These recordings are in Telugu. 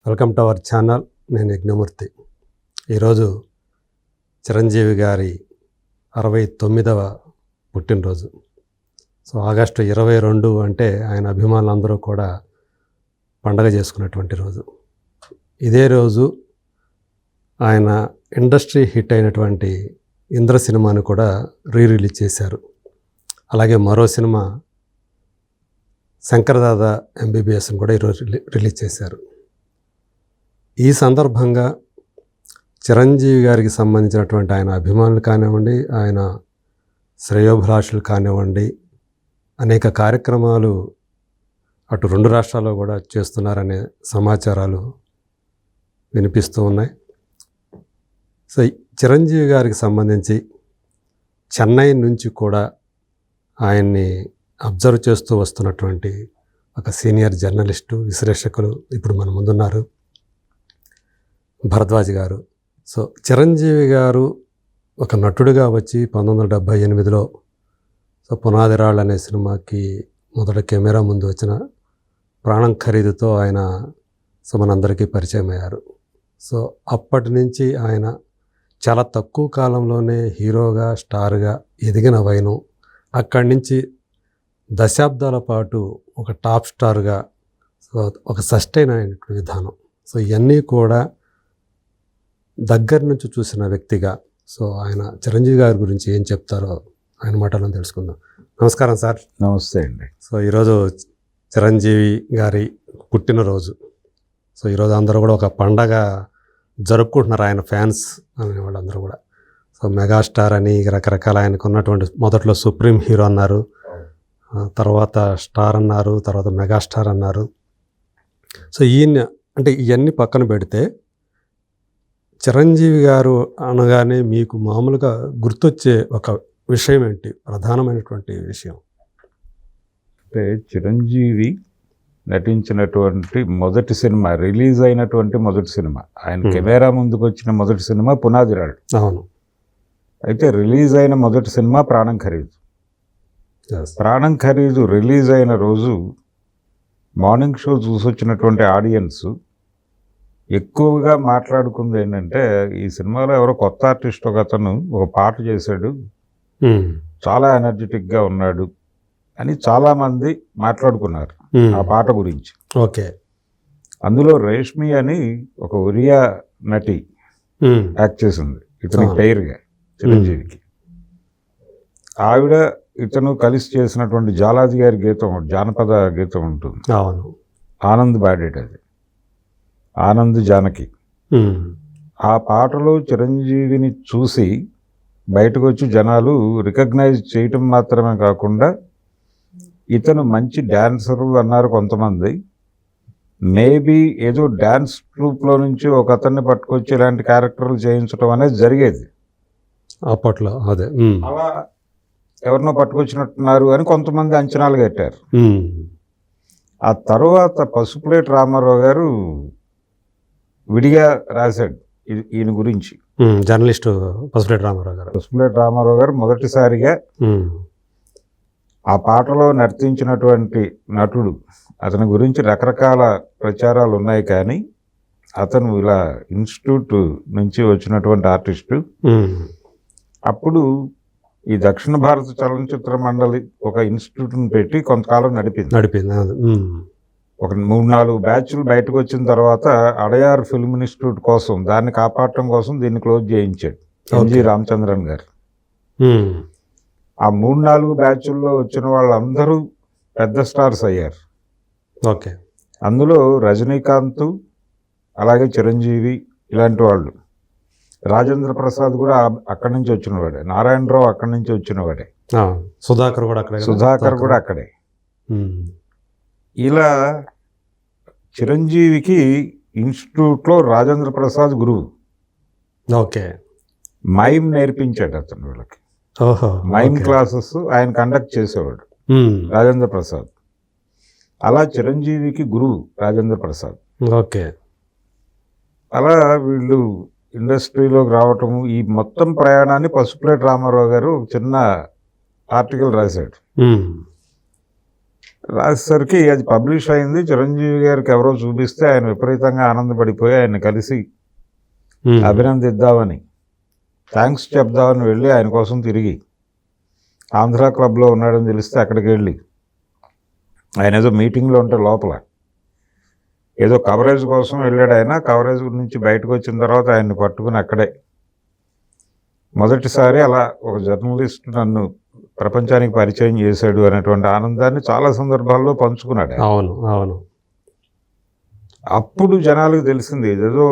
Welcome to our channel. నేను యజ్ఞమూర్తి. ఈరోజు చిరంజీవి గారి 69వ పుట్టినరోజు. సో ఆగస్టు 22 అంటే ఆయన అభిమానులందరూ కూడా పండగ చేసుకున్నటువంటి రోజు. ఇదే రోజు ఆయన ఇండస్ట్రీ హిట్ అయినటువంటి ఇంద్ర సినిమాని కూడా రిలీజ్ చేశారు. అలాగే మరో సినిమా శంకరదాదా ఎంబీబీఎస్ని కూడా ఈరోజు రిలీజ్ చేశారు. ఈ సందర్భంగా చిరంజీవి గారికి సంబంధించినటువంటి ఆయన అభిమానులు కానివ్వండి, ఆయన శ్రేయోభిలాషులు కానివ్వండి, అనేక కార్యక్రమాలు అటు రెండు రాష్ట్రాల్లో కూడా చేస్తున్నారనే సమాచారాలు వినిపిస్తూ ఉన్నాయి. సో చిరంజీవి గారికి సంబంధించి చెన్నై నుంచి కూడా ఆయన్ని అబ్జర్వ్ చేస్తూ వస్తున్నటువంటి ఒక సీనియర్ జర్నలిస్టు, విశ్లేషకులు ఇప్పుడు మన ముందున్నారు, భరద్వాజ్ గారు. సో చిరంజీవి గారు ఒక నటుడిగా వచ్చి 1978లో సో పునాదిరాళ్ళు అనే సినిమాకి మొదట కెమెరా ముందు వచ్చిన ప్రాణం ఖరీదుతో ఆయన సో మనందరికీ పరిచయం అయ్యారు. సో అప్పటి నుంచి ఆయన చాలా తక్కువ కాలంలోనే హీరోగా, స్టార్గా ఎదిగిన వైను, అక్కడి నుంచి దశాబ్దాల పాటు ఒక టాప్ స్టార్గా సో ఒక సస్టైన్ అయిన విధానం, సో ఇవన్నీ కూడా దగ్గర నుంచి చూసిన వ్యక్తిగా సో ఆయన చిరంజీవి గారి గురించి ఏం చెప్తారో ఆయన మాటలను తెలుసుకుందాం. నమస్కారం సార్. నమస్తే అండి. సో ఈరోజు చిరంజీవి గారి పుట్టినరోజు. సో ఈరోజు అందరూ కూడా ఒక పండగ జరుపుకుంటున్నారు, ఆయన ఫ్యాన్స్ అనే వాళ్ళందరూ కూడా. సో మెగాస్టార్ అని రకరకాల ఆయనకు ఉన్నటువంటి, మొదట్లో సుప్రీం హీరో అన్నారు, తర్వాత స్టార్ అన్నారు, తర్వాత మెగాస్టార్ అన్నారు. సో ఈయన అంటే ఇవన్నీ పక్కన పెడితే చిరంజీవి గారు అనగానే మీకు మామూలుగా గుర్తొచ్చే ఒక విషయం ఏంటి, ప్రధానమైనటువంటి విషయం? అంటే చిరంజీవి నటించినటువంటి మొదటి సినిమా, రిలీజ్ అయినటువంటి మొదటి సినిమా, ఆయన కెమెరా ముందుకు వచ్చిన మొదటి సినిమా పునాదిరాళ్ళు. అవును. అయితే రిలీజ్ అయిన మొదటి సినిమా ప్రాణం ఖరీదు. ప్రాణం ఖరీదు రిలీజ్ అయిన రోజు మార్నింగ్ షో చూసొచ్చినటువంటి ఆడియన్స్ ఎక్కువగా మాట్లాడుకుంది ఏంటంటే, ఈ సినిమాలో ఎవరో కొత్త ఆర్టిస్ట్ ఒక అతను ఒక పాట చేశాడు, చాలా ఎనర్జెటిక్గా ఉన్నాడు అని చాలామంది మాట్లాడుకున్నారు ఆ పాట గురించి. ఓకే. అందులో రేష్మి అని ఒక ఒరియా నటి యాక్ట్ చేసింది ఇతనికి టైర్గా, చిరంజీవికి. ఆవిడ ఇతను కలిసి చేసినటువంటి జాలాజీ గారి గీతం, జానపద గీతం ఉంటుంది, ఆనంద్ బాడేట్, అది ఆనంద్ జానకి. ఆ పాటలో చిరంజీవిని చూసి బయటకు వచ్చి జనాలు రికగ్నైజ్ చేయటం మాత్రమే కాకుండా ఇతను మంచి డ్యాన్సరు అన్నారు కొంతమంది. మేబీ ఏదో డ్యాన్స్ ట్రూప్లో నుంచి ఒక అతన్ని పట్టుకొచ్చి ఇలాంటి క్యారెక్టర్లు చేయించడం అనేది జరిగేది అప్పట్లో. అదే అలా ఎవరినో పట్టుకొచ్చినట్టున్నారు అని కొంతమంది అంచనాలు కట్టారు. ఆ తర్వాత పసుపులేటి రామారావు గారు విడిగా రాశాడు ఈయన గురించి. జర్నలిస్టు పసుపులేటి రామారావు గారు మొదటిసారిగా ఆ పాటలో నర్తించినటువంటి నటుడు, అతని గురించి రకరకాల ప్రచారాలు ఉన్నాయి, కానీ అతను ఇలా ఇన్స్టిట్యూట్ నుంచి వచ్చినటువంటి ఆర్టిస్టు. అప్పుడు ఈ దక్షిణ భారత చలనచిత్ర మండలి ఒక ఇన్స్టిట్యూట్ని పెట్టి కొంతకాలం నడిపింది. ఒక 3-4 బ్యాచ్లు బయటకు వచ్చిన తర్వాత అడయార్ ఫిల్మ్ ఇన్స్టిట్యూట్ కోసం, దాన్ని కాపాడటం కోసం దీన్ని క్లోజ్ చేయించాడు ఎంజి రామచంద్రన్ గారు. ఆ 3-4 బ్యాచ్ల్లో వచ్చిన వాళ్ళందరూ పెద్ద స్టార్స్ అయ్యారు. ఓకే. అందులో రజనీకాంత్, అలాగే చిరంజీవి ఇలాంటి వాళ్ళు. రాజేంద్ర ప్రసాద్ కూడా అక్కడి నుంచి వచ్చినవాడే, నారాయణరావు అక్కడి నుంచి వచ్చినవాడే, సుధాకర్ కూడా అక్కడే. ఇలా చిరంజీవికి ఇన్స్టిట్యూట్లో రాజేంద్ర ప్రసాద్ గురువు. ఓకే. మైమ్ నేర్పించాడు అతను వీళ్ళకి. మైమ్ క్లాసెస్ ఆయన కండక్ట్ చేసేవాడు రాజేంద్ర ప్రసాద్. అలా చిరంజీవికి గురువు రాజేంద్ర ప్రసాద్. ఓకే. అలా వీళ్ళు ఇండస్ట్రీలోకి రావటము, ఈ మొత్తం ప్రయాణాన్ని పసుపులేటి రామారావు గారు చిన్న ఆర్టికల్ రాశాడు. రాసేసరికి అది పబ్లిష్ అయింది. చిరంజీవి గారికి ఎవరో చూపిస్తే ఆయన విపరీతంగా ఆనందపడిపోయి ఆయన కలిసి అభినందిద్దామని, థ్యాంక్స్ చెప్దామని వెళ్ళి ఆయన కోసం తిరిగి ఆంధ్ర క్లబ్లో ఉన్నాడని తెలిస్తే అక్కడికి వెళ్ళి ఆయన ఏదో మీటింగ్లో ఉంటే లోపల ఏదో కవరేజ్ కోసం వెళ్ళాడు. ఆయన కవరేజ్ నుంచి బయటకు వచ్చిన తర్వాత ఆయన్ని పట్టుకుని అక్కడే మొదటిసారి అలా ఒక జర్నలిస్ట్ నన్ను ప్రపంచానికి పరిచయం చేశాడు అనేటువంటి ఆనందాన్ని చాలా సందర్భాల్లో పంచుకున్నాడు. అవును అవును. అప్పుడు జనాలకు తెలిసింది ఏదో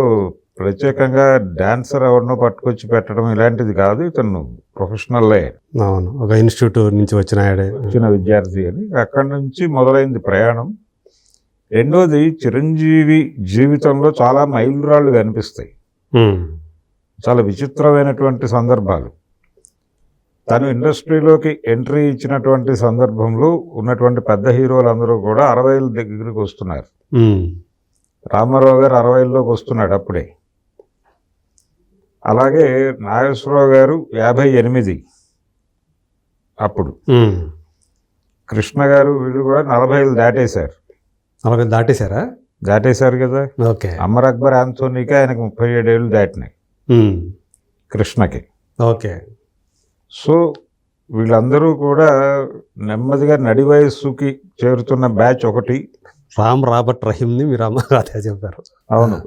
ప్రత్యేకంగా డాన్సర్ ఎవరినో పట్టుకొచ్చి పెట్టడం ఇలాంటిది కాదు, ఇతను ప్రొఫెషనల్లే, అవును, ఒక ఇన్స్టిట్యూట్ నుంచి వచ్చిన విద్యార్థి అని. అక్కడి నుంచి మొదలైంది ప్రయాణం. రెండోది, చిరంజీవి జీవితంలో చాలా మైలురాళ్ళు కనిపిస్తాయి, చాలా విచిత్రమైనటువంటి సందర్భాలు. తను ఇండస్ట్రీలోకి ఎంట్రీ ఇచ్చినటువంటి సందర్భంలో ఉన్నటువంటి పెద్ద హీరోలు అందరూ కూడా 60ల దగ్గరికి వస్తున్నారు. రామారావు గారు 60లోకి వస్తున్నాడు అప్పుడే. అలాగే నాగేశ్వరరావు గారు 58 అప్పుడు. కృష్ణ గారు వీళ్ళు కూడా 40 దాటేశారు. 40 దాటేశారా? దాటేశారు కదా. ఓకే. అమర్ అక్బర్ ఆంథోనీకి ఆయనకు 37 ఏళ్ళు దాటినాయి కృష్ణకి. ఓకే. సో వీళ్ళందరూ కూడా నెమ్మదిగా నడి వయస్సుకి చేరుతున్న బ్యాచ్ ఒకటి. రామ్ రాబర్ట్ రహీమ్ని మీరు అదే చెప్పారు. అవును,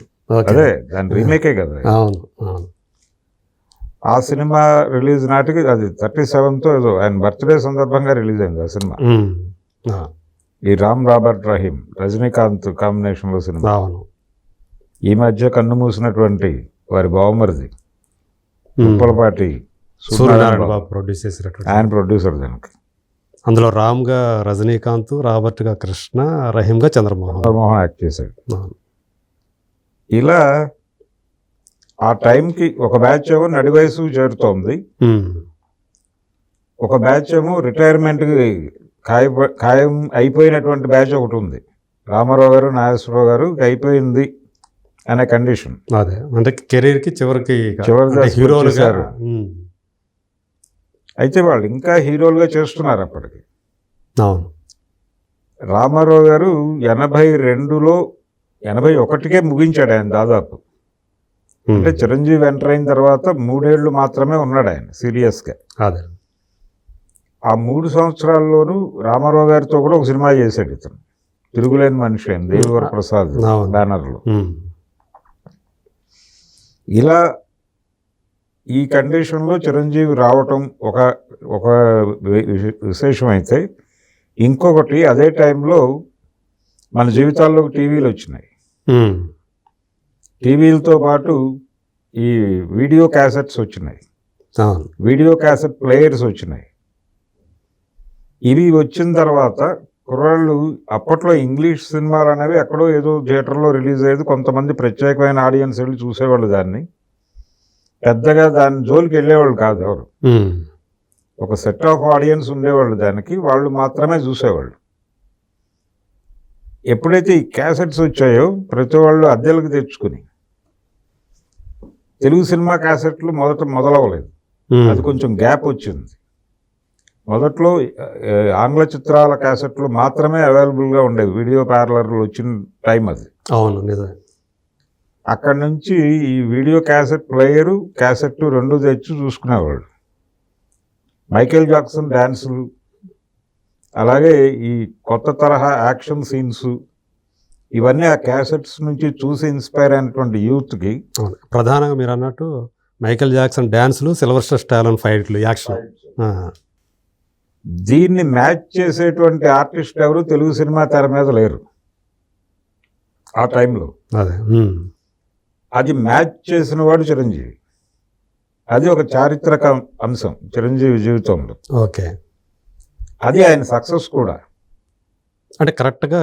అదే దాని రీమేకే కదా. అవును అవును. ఆ సినిమా రిలీజ్ నాటికి అది 37తో ఏదో ఆయన బర్త్డే సందర్భంగా రిలీజ్ అయింది ఆ సినిమా. ఈ రామ్ రాబర్ట్ రహీమ్ రజనీకాంత్ కాంబినేషన్లో సినిమా. అవును. ఈ మధ్య కన్ను మూసినటువంటి వారి బావమరిది ఉప్పలపాటి సూర్యనారాయణ బాబు ప్రొడ్యూస్ చేసినటువంటి, ఆయన ప్రొడ్యూసర్ దానికి. అందులో రామ్గా రజనీకాంత్, రాబర్ట్గా కృష్ణ, రహీమ్గా చంద్రమోహన్ యాక్ట్ చేశాడు. ఇలా ఆ టైంకి ఒక బ్యాచ్ ఏమో నడి వయసు చేరుతోంది, ఒక బ్యాచ్ ఏమో రిటైర్మెంట్కి ఖాయం అయిపోయినటువంటి బ్యాచ్ ఒకటి ఉంది. రామారావు గారు, నాగేశ్వరరావు గారు అయిపోయింది అనే కండిషన్. అదే అంటే కెరీర్కి చివరికి హీరోలుగా. అయితే వాళ్ళు ఇంకా హీరోలుగా చేస్తున్నారు అప్పటికి. అవును. రామారావు గారు 82లో 81కే ముగించాడు ఆయన దాదాపు. అంటే చిరంజీవి ఎంటర్ అయిన తర్వాత 3 ఏళ్ళు మాత్రమే ఉన్నాడు ఆయన సీరియస్గా. అదే ఆ 3 సంవత్సరాల్లోనూ రామారావు గారితో కూడా ఒక సినిమా చేశాడు ఇతను, తిరుగులేని మనిషి అని, దేవివర ప్రసాద్ బ్యానర్లో. ఇలా ఈ కండిషన్లో చిరంజీవి రావటం ఒక విశేషమైతే, ఇంకొకటి అదే టైంలో మన జీవితాల్లో టీవీలు వచ్చినాయి. టీవీలతో పాటు ఈ వీడియో క్యాసెట్స్ వచ్చినాయి, వీడియో క్యాసెట్ ప్లేయర్స్ వచ్చినాయి. ఇవి వచ్చిన తర్వాత కుర్రాళ్ళు అప్పట్లో ఇంగ్లీష్ సినిమాలు అనేవి ఎక్కడో ఏదో థియేటర్లో రిలీజ్ అయ్యేది, కొంతమంది ప్రత్యేకమైన ఆడియన్స్ వెళ్ళి చూసేవాళ్ళు దాన్ని, పెద్దగా దాని జోలికి వెళ్ళేవాళ్ళు కాదు ఎవరు. ఒక సెట్ ఆఫ్ ఆడియన్స్ ఉండేవాళ్ళు దానికి, వాళ్ళు మాత్రమే చూసేవాళ్ళు. ఎప్పుడైతే ఈ క్యాసెట్స్ వచ్చాయో ప్రతి వాళ్ళు అద్దెలకు తెచ్చుకుని, తెలుగు సినిమా క్యాసెట్లు మొదలవ్వలేదు, అది కొంచెం గ్యాప్ వచ్చింది. మొదట్లో ఆంగ్ల చిత్రాల క్యాసెట్లు మాత్రమే అవైలబుల్గా ఉండేవి, వీడియో పార్లర్లు వచ్చిన టైం అది. అవును, నిజమే. అక్కడి నుంచి ఈ వీడియో క్యాసెట్ ప్లేయరు, క్యాసెట్ రెండు తెచ్చి చూసుకునేవాళ్ళు. మైకేల్ జాక్సన్ డ్యాన్సులు, అలాగే ఈ కొత్త తరహా యాక్షన్ సీన్స్, ఇవన్నీ ఆ క్యాసెట్స్ నుంచి చూసి ఇన్స్పైర్ అయినటువంటి యూత్కి. ప్రధానంగా మీరు అన్నట్టు మైకేల్ జాక్సన్ డ్యాన్సులు, సిల్వెస్టర్ స్టాలోన్ ఫైట్లు, యాక్షన్. దీన్ని మ్యాచ్ చేసేటువంటి ఆర్టిస్ట్ ఎవరు తెలుగు సినిమా తెర మీద లేరు ఆ టైంలో. అదే అది మ్యాచ్ చేసిన వాడు చిరంజీవి. అది ఒక చారిత్రక అంశం చిరంజీవి జీవితంలో. ఓకే. అది ఆయన సక్సెస్ కూడా. అంటే కరెక్ట్గా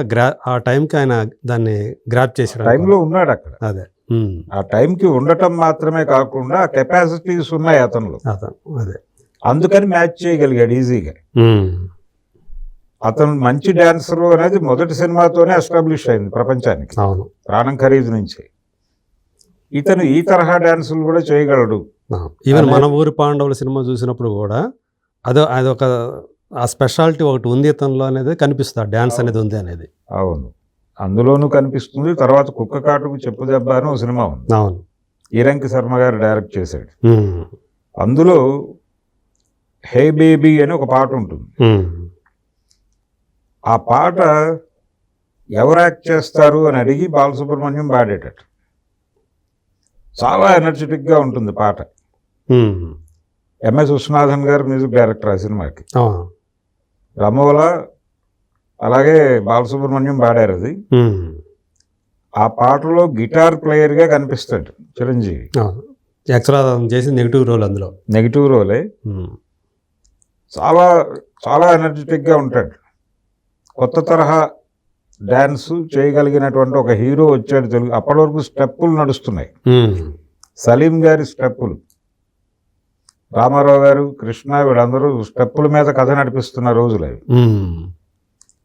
ఆ టైంకి ఆయన దాన్ని గ్రాప్ చేసిన టైంలో ఉన్నాడు అక్కడ. అదే ఆ టైంకి ఉండటం మాత్రమే కాకుండా కెపాసిటీస్ ఉన్నాయి అతనిలో. అదే అందుకని మ్యాచ్ చేయగలిగాడు ఈజీగా. అతను మంచి డాన్సర్ అనేది మొదటి సినిమాతోనే ఎస్టాబ్లిష్ అయింది ప్రపంచానికి. అవును, ప్రాణం ఖరీదు నుంచి. ఇతను ఈ తరహా డాన్సులు కూడా చేయగలడు. ఈవెన్ మన ఊరి పాండవుల సినిమా చూసినప్పుడు కూడా అదొక ఆ స్పెషాలిటీ ఒకటి ఉంది ఇతనిలో అనేది కనిపిస్తుంది, డ్యాన్స్ అనేది ఉంది అనేది. అవును, అందులోనూ కనిపిస్తుంది. తర్వాత కుక్క కాటుకు చెప్పు దెబ్బ అని ఒక సినిమా ఉంది, అవును. ఈరంకి శర్మ గారు డైరెక్ట్ చేశాడు. ఉమ్. అందులో హే బేబీ అని ఒక పాట ఉంటుంది. ఉమ్. ఆ పాట ఎవరు యాక్ట్ చేస్తారు అని అడిగి బాలసుబ్రహ్మణ్యం పాడేటట్టు. చాలా ఎనర్జెటిక్గా ఉంటుంది పాట. ఉమ్. ఎంఎస్ విశ్వనాథన్ గారు మ్యూజిక్ డైరెక్టర్ ఆ సినిమాకి. అవును. రమోల అలాగే బాలసుబ్రహ్మణ్యం పాడారు అది. ఉమ్. ఆ పాటలో గిటార్ ప్లేయర్గా కనిపిస్తాడు చిరంజీవి. అవును. యాక్చువల్గా అతను చేసి నెగిటివ్ రోల్ అందులో. నెగిటివ్ రోలే. ఉమ్. చాలా చాలా ఎనర్జెటిక్గా ఉంటాడు. కొత్త తరహా డ్యాన్స్ చేయగలిగినటువంటి ఒక హీరో వచ్చాడు తెలుగు. అప్పటి వరకు స్టెప్పులు నడుస్తున్నాయి, ఉమ్. సలీం గారి స్టెప్పులు, రామారావు గారు, కృష్ణ, వీళ్ళందరూ స్టెప్పుల మీద కథ నడిపిస్తున్న రోజులు అవి. ఉమ్.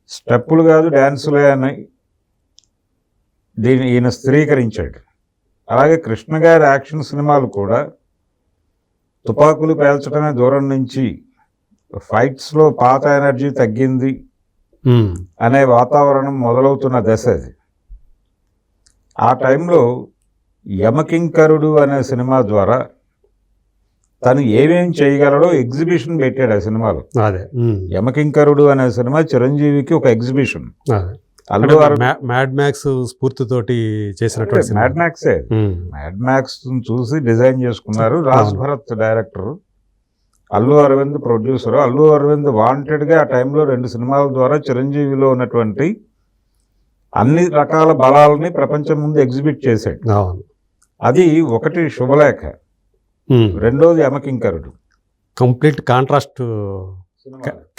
స్టెప్పులు కాదు డ్యాన్సులే అని దీన్ని ఈయన స్థిరీకరించాడు. అలాగే కృష్ణ గారి యాక్షన్ సినిమాలు కూడా తుపాకులు పేల్చడమే దూరం నుంచి ఫైట్స్లో పాత ఎనర్జీ తగ్గింది ఉమ్. అనే వాతావరణం మొదలవుతున్న దశ అది. ఆ టైంలో యమకింకరుడు అనే సినిమా ద్వారా తను ఏమేం చేయగలడో ఎగ్జిబిషన్ పెట్టాడు ఆ సినిమాలో. అదే. ఉమ్. యమకింకరుడు అనే సినిమా చిరంజీవికి ఒక ఎగ్జిబిషన్. అదే. అల్లు మ్యాడ్ మ్యాక్స్ స్ఫూర్తితోటి చేసినటువంటి సినిమా. మ్యాడ్ మ్యాక్సే. ఉమ్. మ్యాడ్ మ్యాక్స్ చూసి డిజైన్ చేసుకున్నారు. Raj Bharat director, Allu Aravind producer. అల్లు అరవింద్ వాంటెడ్గా ఆ టైంలో 2 సినిమాల ద్వారా చిరంజీవిలో ఉన్నటువంటి అన్ని రకాల బలాలని ప్రపంచం ముందు ఎగ్జిబిట్ చేశాడు. అవును. అది ఒకటి శుభలేఖ, ఉమ్. రెండోది యమకింకరుడు. కంప్లీట్ కాంట్రాస్ట్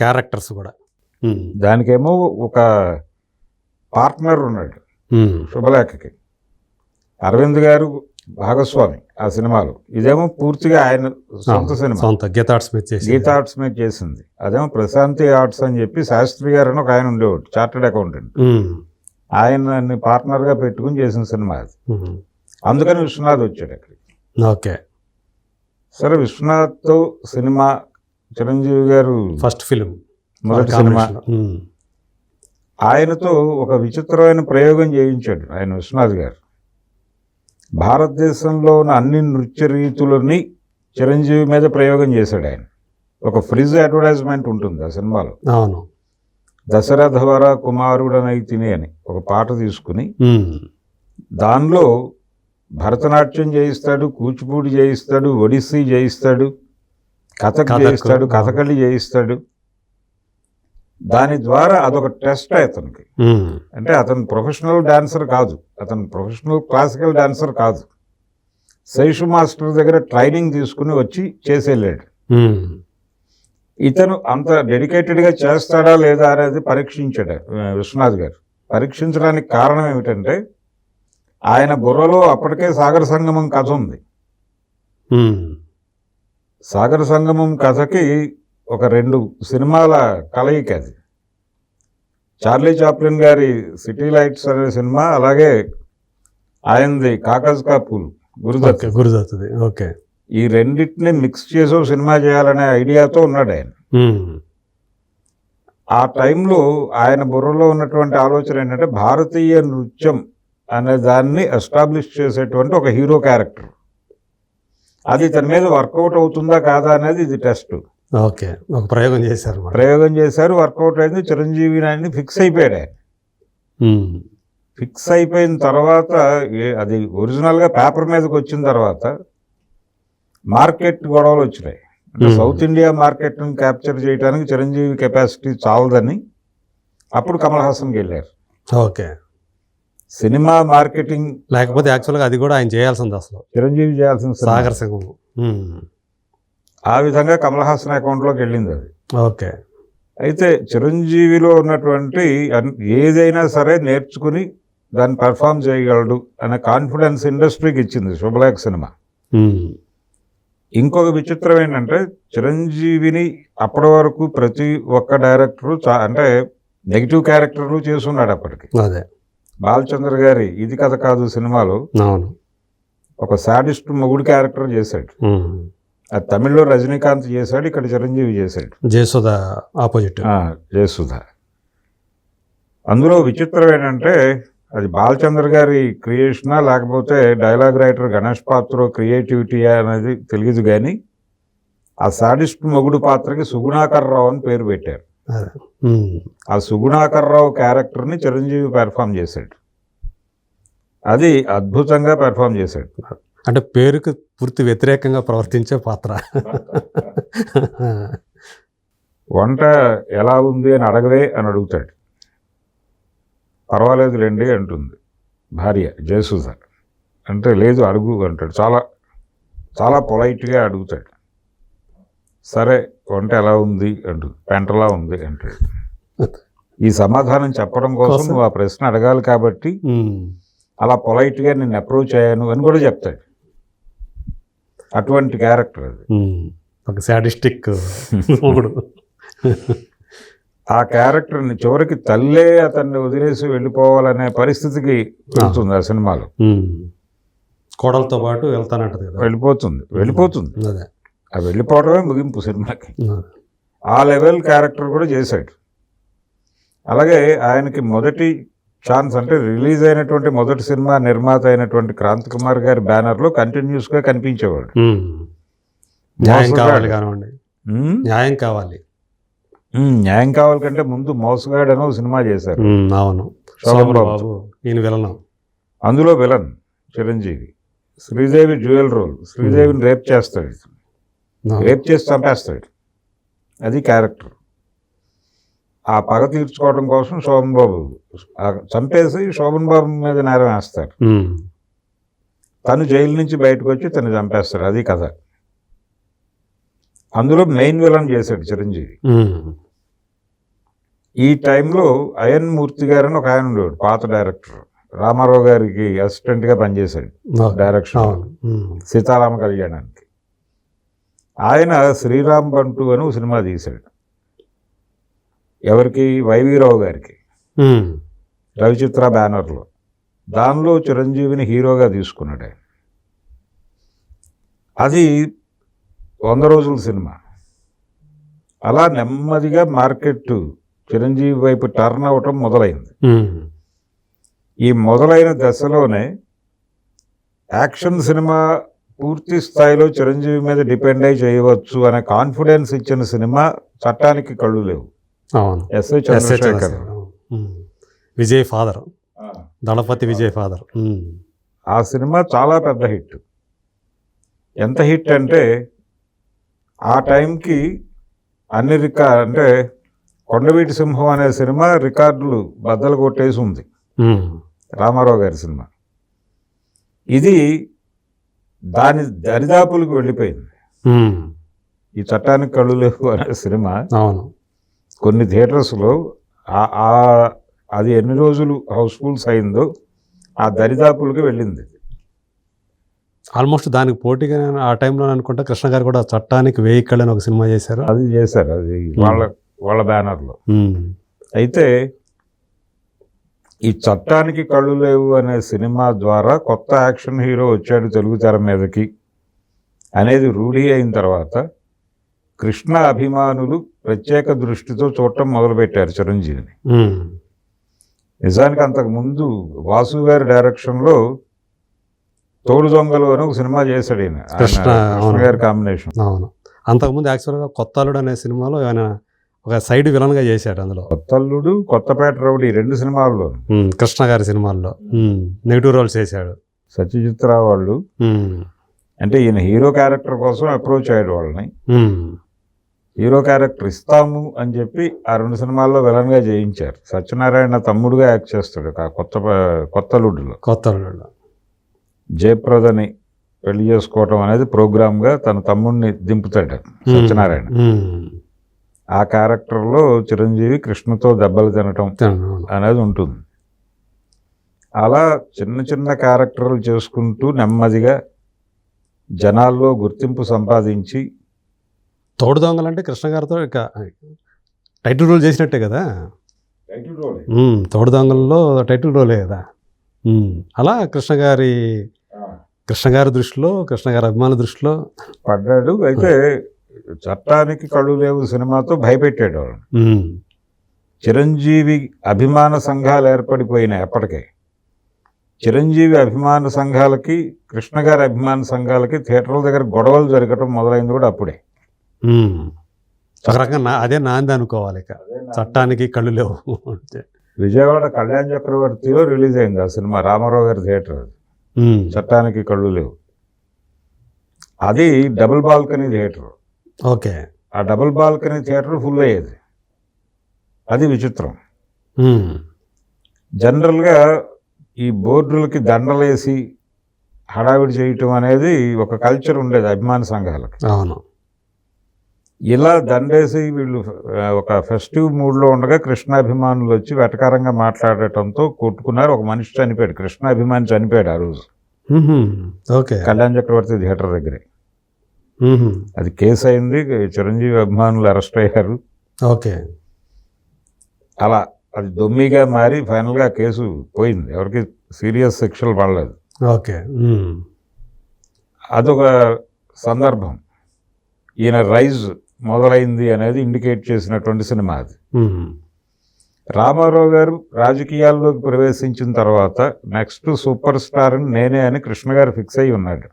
క్యారెక్టర్స్ కూడా. ఉమ్. దానికేమో ఒక పార్ట్నర్ ఉన్నాడు ఉమ్. శుభలేఖకి, అరవింద్ గారు భాగస్వామి ఆ సినిమాలో. ఇదేమో పూర్తిగా ఆయన సొంత సినిమా, సొంత గీతా ఆర్ట్స్ మీద చేసి. గీతా ఆర్ట్స్ మీద చేసింది. అదేమో ప్రశాంతి ఆర్ట్స్ అని చెప్పి శాస్త్రి గారు అని ఒక ఆయన ఉండేవాడు, చార్టెడ్ అకౌంటెంట్. ఉమ్. ఆయన్ని పార్ట్నర్గా పెట్టుకుని చేసిన సినిమా అది. ఉమ్. అందుకని విశ్వనాథ్ వచ్చాడు అక్కడికి. ఓకే. సరే, విశ్వనాథ్తో సినిమా చిరంజీవి గారు ఫస్ట్ ఫిలిం, మొదటి సినిమా. ఆయనతో ఒక విచిత్రమైన ప్రయోగం చేయించాడు ఆయన విశ్వనాథ్ గారు. భారతదేశంలో ఉన్న అన్ని నృత్య రీతులని చిరంజీవి మీద ప్రయోగం చేశాడు ఆయన. ఒక ఫ్రిజ్ అడ్వర్టైజ్మెంట్ ఉంటుంది ఆ సినిమాలో. అవును. దశరథవర కుమారుడనైతిని అని ఒక పాట తీసుకుని ఉమ్. దానిలో భరతనాట్యం చేయిస్తాడు, కూచిపూడి చేయిస్తాడు, ఒడిస్సీ చేయిస్తాడు, కథక్ చేయిస్తాడు, కథకళి చేయిస్తాడు. దాని ద్వారా అదొక టెస్ట్ అతనికి. ఉమ్. అంటే అతను ప్రొఫెషనల్ డాన్సర్ కాదు, అతను ప్రొఫెషనల్ క్లాసికల్ డాన్సర్ కాదు. శేషు మాస్టర్ దగ్గర ట్రైనింగ్ తీసుకుని వచ్చి చేసేళ్ళాడు. ఉమ్. ఇతను అంత డెడికేటెడ్గా చేస్తాడా లేదా అనేది పరీక్షించాడు విశ్వనాథ్ గారు. పరీక్షించడానికి కారణం ఏమిటంటే ఆయన బుర్రలో అప్పటికే సాగర సంగమం కథ ఉంది. ఉమ్. సాగర సంగమం కథకి ఒక 2 సినిమాల కలయిక అది. చార్లీ చాప్లిన్ గారి సిటీ లైట్స్ అనే సినిమా, అలాగే ఆయనది కాకజ్ కా పూల్ గురుదత్తుది. ఓకే. ఈ రెండింటిని మిక్స్ చేసో సినిమా చేయాలనే ఐడియాతో ఉన్నాడు ఆయన. ఉమ్. ఆ టైంలో ఆయన బుర్రలో ఉన్నటువంటి ఆలోచన ఏంటంటే భారతీయ నృత్యం అనే దాన్ని ఎస్టాబ్లిష్ చేసేటువంటి ఒక హీరో క్యారెక్టర్. అది తన మీద వర్కౌట్ అవుతుందా కాదా అనేది ఇది టెస్ట్. ఓకే. ఒక ప్రయోగం చేశారు. వర్కౌట్ అయింది. చిరంజీవి నాయన్ని ఫిక్స్ అయిపోయాడు ఆయన. ఉమ్. ఫిక్స్ అయిపోయిన తర్వాత అది ఒరిజినల్గా పేపర్ మీదకి వచ్చిన తర్వాత మార్కెట్ గొడవలు వచ్చినాయి. అంటే సౌత్ ఇండియా మార్కెట్ని క్యాప్చర్ చేయడానికి చిరంజీవి కెపాసిటీ చాలదని అప్పుడు కమల్ హాసన్కి వెళ్ళారు. ఓకే. సినిమా మార్కెటింగ్ లేకపోతే యాక్చువల్గా అది కూడా ఆయన చేయాల్సింది, అసలు చిరంజీవి చేయాల్సిన సాగర్ సంగమం. ఆ విధంగా కమల్ హాసన్ అకౌంట్లోకి వెళ్ళింది అది. ఓకే. అయితే చిరంజీవిలో ఉన్నటువంటి ఏదైనా సరే నేర్చుకుని దాన్ని పెర్ఫామ్ చేయగలడు అనే కాన్ఫిడెన్స్ ఇండస్ట్రీకి ఇచ్చింది శుభలేఖ సినిమా. ఇంకొక విచిత్రం ఏంటంటే చిరంజీవిని అప్పటి వరకు ప్రతి ఒక్క డైరెక్టరు అంటే నెగిటివ్ క్యారెక్టర్లు చేస్తున్నాడు అప్పటికి. అదే బాలచంద్ర గారి ఇది కథ కాదు సినిమాలో అవును ఒక సాడిస్ట్ మొగుడు క్యారెక్టర్ చేశాడు. అది తమిళ్లో రజనీకాంత్ చేశాడు, ఇక్కడ చిరంజీవి చేశాడు. జయసుధ ఆపోజిట్. జయసుధ. అందులో విచిత్రం ఏంటంటే అది బాలచంద్ర గారి క్రియేషనా లేకపోతే డైలాగ్ రైటర్ గణేష్ పాత్ర క్రియేటివిటీయా అనేది తెలియదు, కానీ ఆ సాడిస్ట్ మొగుడు పాత్రకి సుగుణాకర్రావు అని పేరు పెట్టారు. ఆ సుగుణాకర్రావు క్యారెక్టర్ని చిరంజీవి పెర్ఫామ్ చేశాడు. అది అద్భుతంగా పెర్ఫామ్ చేశాడు. అంటే పేరుకు పూర్తి వ్యతిరేకంగా ప్రవర్తించే పాత్ర. వంట ఎలా ఉంది అని అడగవే అని అడుగుతాడు. పర్వాలేదు రండి అంటుంది భార్య జయసుధ. అంటే లేదు అడుగు అంటాడు. చాలా చాలా పొలైట్గా అడుగుతాడు. సరే వంట ఎలా ఉంది అంటుంది. పెంటలా ఉంది అంటాడు. ఈ సమాధానం చెప్పడం కోసం నువ్వు ఆ ప్రశ్న అడగాలి కాబట్టి అలా పొలైట్గా నేను అప్రోచ్ అయ్యాను అని కూడా చెప్తాడు. అటువంటి క్యారెక్టర్ అది. ఒక సాడిస్టిక్ మొగుడు. ఆ క్యారెక్టర్ని చివరికి తల్లే అతన్ని వదిలేసి వెళ్ళిపోవాలనే పరిస్థితికి వెళ్తుంది ఆ సినిమాలో. కోడలతో పాటు వెళ్తానంటది కదా. వెళ్ళిపోతుంది. ఆ వెళ్ళిపోవడమే ముగింపు సినిమాకి. ఆ లెవెల్ క్యారెక్టర్ కూడా చేశాడు. అలాగే ఆయనకి మొదటి ఛాన్స్ అంటే రిలీజ్ అయినటువంటి మొదటి సినిమా నిర్మాత అయినటువంటి క్రాంతి కుమార్ గారి బ్యానర్లో కంటిన్యూస్గా కనిపించేవాడు. న్యాయం కావాలి కానివ్వండి, న్యాయం కావాలి. న్యాయం కావాలి కంటే ముందు మోసగాడు అని ఒక సినిమా చేశారు. అవును, ఈయన విలన్. అందులో villain Chiranjeevi. Sridevi dual role. శ్రీదేవిని రేప్ చేస్తాడు, రేప్ చేసి చంపేస్తాడు. అది క్యారెక్టర్. ఆ పగ తీర్చుకోవడం కోసం శోభన్ బాబు చంపేసి శోభన్ బాబు మీద నేరం వేస్తారు. తను జైలు నుంచి బయటకు వచ్చి తను చంపేస్తాడు. అది కథ. అందులో మెయిన్ విలన్ చేశాడు చిరంజీవి. ఈ టైంలో అయన్ మూర్తి గారు అని ఒక ఆయన ఉండేవాడు, పాత డైరెక్టర్. రామారావు గారికి అసిస్టెంట్గా పనిచేశాడు డైరెక్షన్ సీతారామ కళ్యాణానికి. ఆయన శ్రీరామ్ బంటు అని ఒక సినిమా తీశాడు. ఎవరికి? వైవీరావు గారికి, రవిచిత్ర బ్యానర్లో. దానిలో చిరంజీవిని హీరోగా తీసుకున్నాడు ఆయన. అది 100 రోజుల సినిమా. అలా నెమ్మదిగా మార్కెట్ చిరంజీవి వైపు టర్న్ అవటం మొదలైంది. ఈ మొదలైన దశలోనే యాక్షన్ సినిమా పూర్తి స్థాయిలో చిరంజీవి మీద డిపెండ్ అయి చేయవచ్చు అనే కాన్ఫిడెన్స్ ఇచ్చిన సినిమా చట్టానికి కళ్ళు లేవు. ఎస్ఐ చంద్రశేఖర్, విజయ్ ఫాదర్, దళపతి విజయ్ ఫాదర్. ఆ సినిమా చాలా పెద్ద హిట్. ఎంత హిట్ అంటే ఆ టైంకి అన్ని అంటే కొండవీటి సింహం అనే సినిమా రికార్డులు బద్దలు కొట్టేసి ఉంది, రామారావు గారి సినిమా. ఇది దాని దరిదాపులకు వెళ్ళిపోయింది. ఈ చట్టానికి కళ్ళు లేవు అనే సినిమా కొన్ని థియేటర్స్లో అది ఎన్ని రోజులు హౌస్ఫుల్స్ అయిందో ఆ దరిదాపులకి వెళ్ళింది. ఆల్మోస్ట్ దానికి పోటీగా ఆ టైంలో అనుకుంటా కృష్ణ గారు కూడా చట్టానికి వెహికల్ అని ఒక సినిమా చేశారు. అది వాళ్ళ బ్యానర్లో. అయితే ఈ చట్టానికి కళ్ళు లేవు అనే సినిమా ద్వారా కొత్త యాక్షన్ హీరో వచ్చాడు తెలుగు తెర మీదకి అనేది రూఢి అయిన తర్వాత కృష్ణ అభిమానులు ప్రత్యేక దృష్టితో చూడటం మొదలుపెట్టారు చిరంజీవిని. నిజానికి అంతకుముందు వాసు గారి డైరెక్షన్లో తోడు దొంగలు అని ఒక సినిమా చేశాడు ఈయన, కృష్ణ గారి కాంబినేషన్. అవును, అంతకుముందు యాక్చువల్గా కొత్త అల్లుడు అనే సినిమాలో ఆయన ఒక సైడ్ విలన్గా చేశాడు. అందులో కొత్త అల్లుడు, కొత్తపేట రౌడీ 2 సినిమాల్లో కృష్ణ గారి సినిమాల్లో నెగిటివ్ రోల్స్ చేశాడు. సత్యజిత్రావు వాళ్ళు అంటే ఈయన హీరో క్యారెక్టర్ కోసం అప్రోచ్ అయ్యాడు వాళ్ళని. హీరో క్యారెక్టర్ ఇస్తాము అని చెప్పి ఆ 2 సినిమాల్లో విలన్గా చేయించారు. సత్యనారాయణ తమ్ముడుగా యాక్ట్ చేస్తాడు కొత్త అల్లుడులో. జయప్రదని పెళ్లి చేసుకోవటం అనేది ప్రోగ్రామ్గా తన తమ్ముడిని దింపుతాడు సత్యనారాయణ. ఆ క్యారెక్టర్లో చిరంజీవి కృష్ణతో దెబ్బలు తినటం అనేది ఉంటుంది. అలా చిన్న చిన్న క్యారెక్టర్లు చేసుకుంటూ నెమ్మదిగా జనాల్లో గుర్తింపు సంపాదించి. తోడు దొంగలంటే కృష్ణ గారితో ఇక టైటిల్ రోల్ చేసినట్టే కదా. తోడు దొంగల్లో టైటిల్ రోలే కదా. అలా కృష్ణ గారి కృష్ణ గారి దృష్టిలో, కృష్ణ గారి అభిమానుల దృష్టిలో పడ్డాడు. అయితే చట్టానికి కళ్ళు లేవు సినిమాతో భయపెట్టాడు వాళ్ళని. ఉమ్, చిరంజీవి అభిమాన సంఘాలు ఏర్పడిపోయినాయి అప్పటికే. చిరంజీవి అభిమాన సంఘాలకి, కృష్ణ గారి అభిమాన సంఘాలకి థియేటర్ల దగ్గర గొడవలు జరగటం మొదలైంది కూడా అప్పుడే. ఉమ్. ఒక రకంగా అదే నాంది అనుకోవాలి. ఇక చట్టానికి కళ్ళు లేవు అంటే. విజయవాడ కళ్యాణ్ చక్రవర్తిలో రిలీజ్ అయింది ఆ సినిమా, రామారావు గారి థియేటర్ అది. ఉమ్, చట్టానికి కళ్ళు లేవు. అది డబుల్ బాల్కనీ థియేటర్. ఓకే. ఆ డబుల్ బాల్కనీ థియేటర్ ఫుల్ అయ్యేది. అది విచిత్రం. ఉమ్, జనరల్గా ఈ బోర్డులకి దండలేసి హడావిడి చేయటం అనేది ఒక కల్చర్ ఉండేది అభిమాన సంఘాలకు. అవును. ఇలా దండేసి వీళ్ళు ఒక ఫెస్టివ్ మూడ్లో ఉండగా కృష్ణాభిమానులు వచ్చి వెటకారంగా మాట్లాడటంతో కొట్టుకున్నారు. ఒక మనిషి చనిపోయాడు, కృష్ణాభిమాని చనిపోయాడు ఆ రోజు ఉహుం, ఓకే. కళ్యాణ్ చక్రవర్తి థియేటర్ దగ్గరే. ఉహుం, అది కేసు అయింది, చిరంజీవి అభిమానులు అరెస్ట్ అయ్యారు. ఓకే. అలా అది దొమ్మిగా మారి ఫైనల్గా కేసు పోయింది, ఎవరికి సీరియస్ శిక్షలు పడలేదు. ఓకే. ఉమ్, అదొక సందర్భం. ఈయన రైజ్ మొదలైంది అనేది ఇండికేట్ చేసినటువంటి సినిమా అది. ఉమ్, రామారావు గారు రాజకీయాల్లోకి ప్రవేశించిన తర్వాత నెక్స్ట్ సూపర్ స్టార్ నేనే అని కృష్ణ గారు ఫిక్స్ అయి ఉన్నాడు.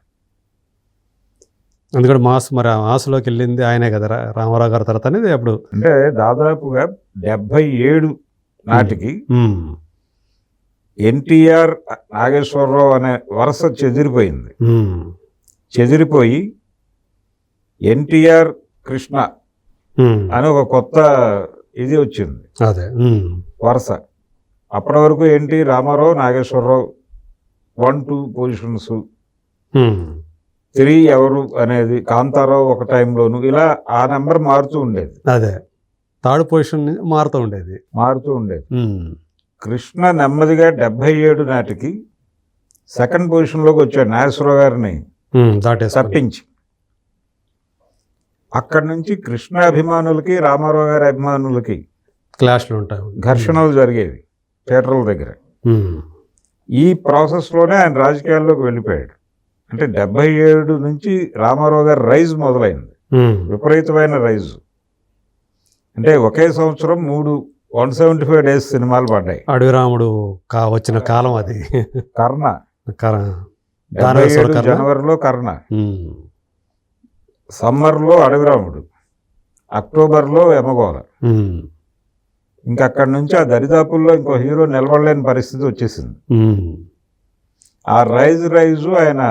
అందుకని మరి ఆ మాస్లోకి వెళ్ళింది ఆయనే కదా, రామారావు గారి తర్వాత అనేది అప్పుడు. అంటే దాదాపుగా 77 నాటికి ఉమ్, ఎన్టీఆర్, నాగేశ్వరరావు అనే వరుస చెదిరిపోయింది. ఉమ్, చెదిరిపోయి ఎన్టీఆర్ కృష్ణ ఉమ్, అని ఒక కొత్త ఇది వచ్చింది అదే. ఉమ్, వరుస. అప్పటి వరకు ఏంటి, రామారావు, నాగేశ్వరరావు 1-2 పొజిషన్స్, ఉమ్, 3 ఎవరు అనేది కాంతారావు ఒక టైంలోను, ఇలా ఆ నెంబర్ మారుతూ ఉండేది. అదే థర్డ్ పొజిషన్ మారుతూ ఉండేది. ఉమ్, కృష్ణ నెమ్మదిగా 77 నాటికి సెకండ్ పొజిషన్లోకి వచ్చాడు, నాగేశ్వరరావు గారిని దాటేసి తప్పించి. అక్కడి నుంచి కృష్ణ అభిమానులకి, రామారావు గారి అభిమానులకి క్లాష్లు ఉంటాయి. ఘర్షణలు జరిగేవి థియేటర్ల దగ్గర. ఉమ్, ఈ ప్రాసెస్లోనే ఆయన రాజకీయాల్లోకి వెళ్ళిపోయాడు. అంటే 77 నుంచి రామారావు గారి రైజ్ మొదలైంది, ఉమ్, విపరీతమైన రైజు. అంటే ఒకే సంవత్సరం 3 175 డేస్ సినిమాలు పడ్డాయి. అడవి రాముడు వచ్చిన కాలం అది. కర్ణ, దానవేశ్వర 77 కర్ణ. జనవరిలో కర్ణ, ఉమ్, సమ్మర్లో అడవిరాముడు, అక్టోబర్లో యమగోళ. ఉమ్, ఇంకా అక్కడి నుంచి ఆ దరిదాపుల్లో ఇంకో హీరో నిలబడలేని పరిస్థితి వచ్చేసింది. ఉమ్, ఆ రైజు ఆయన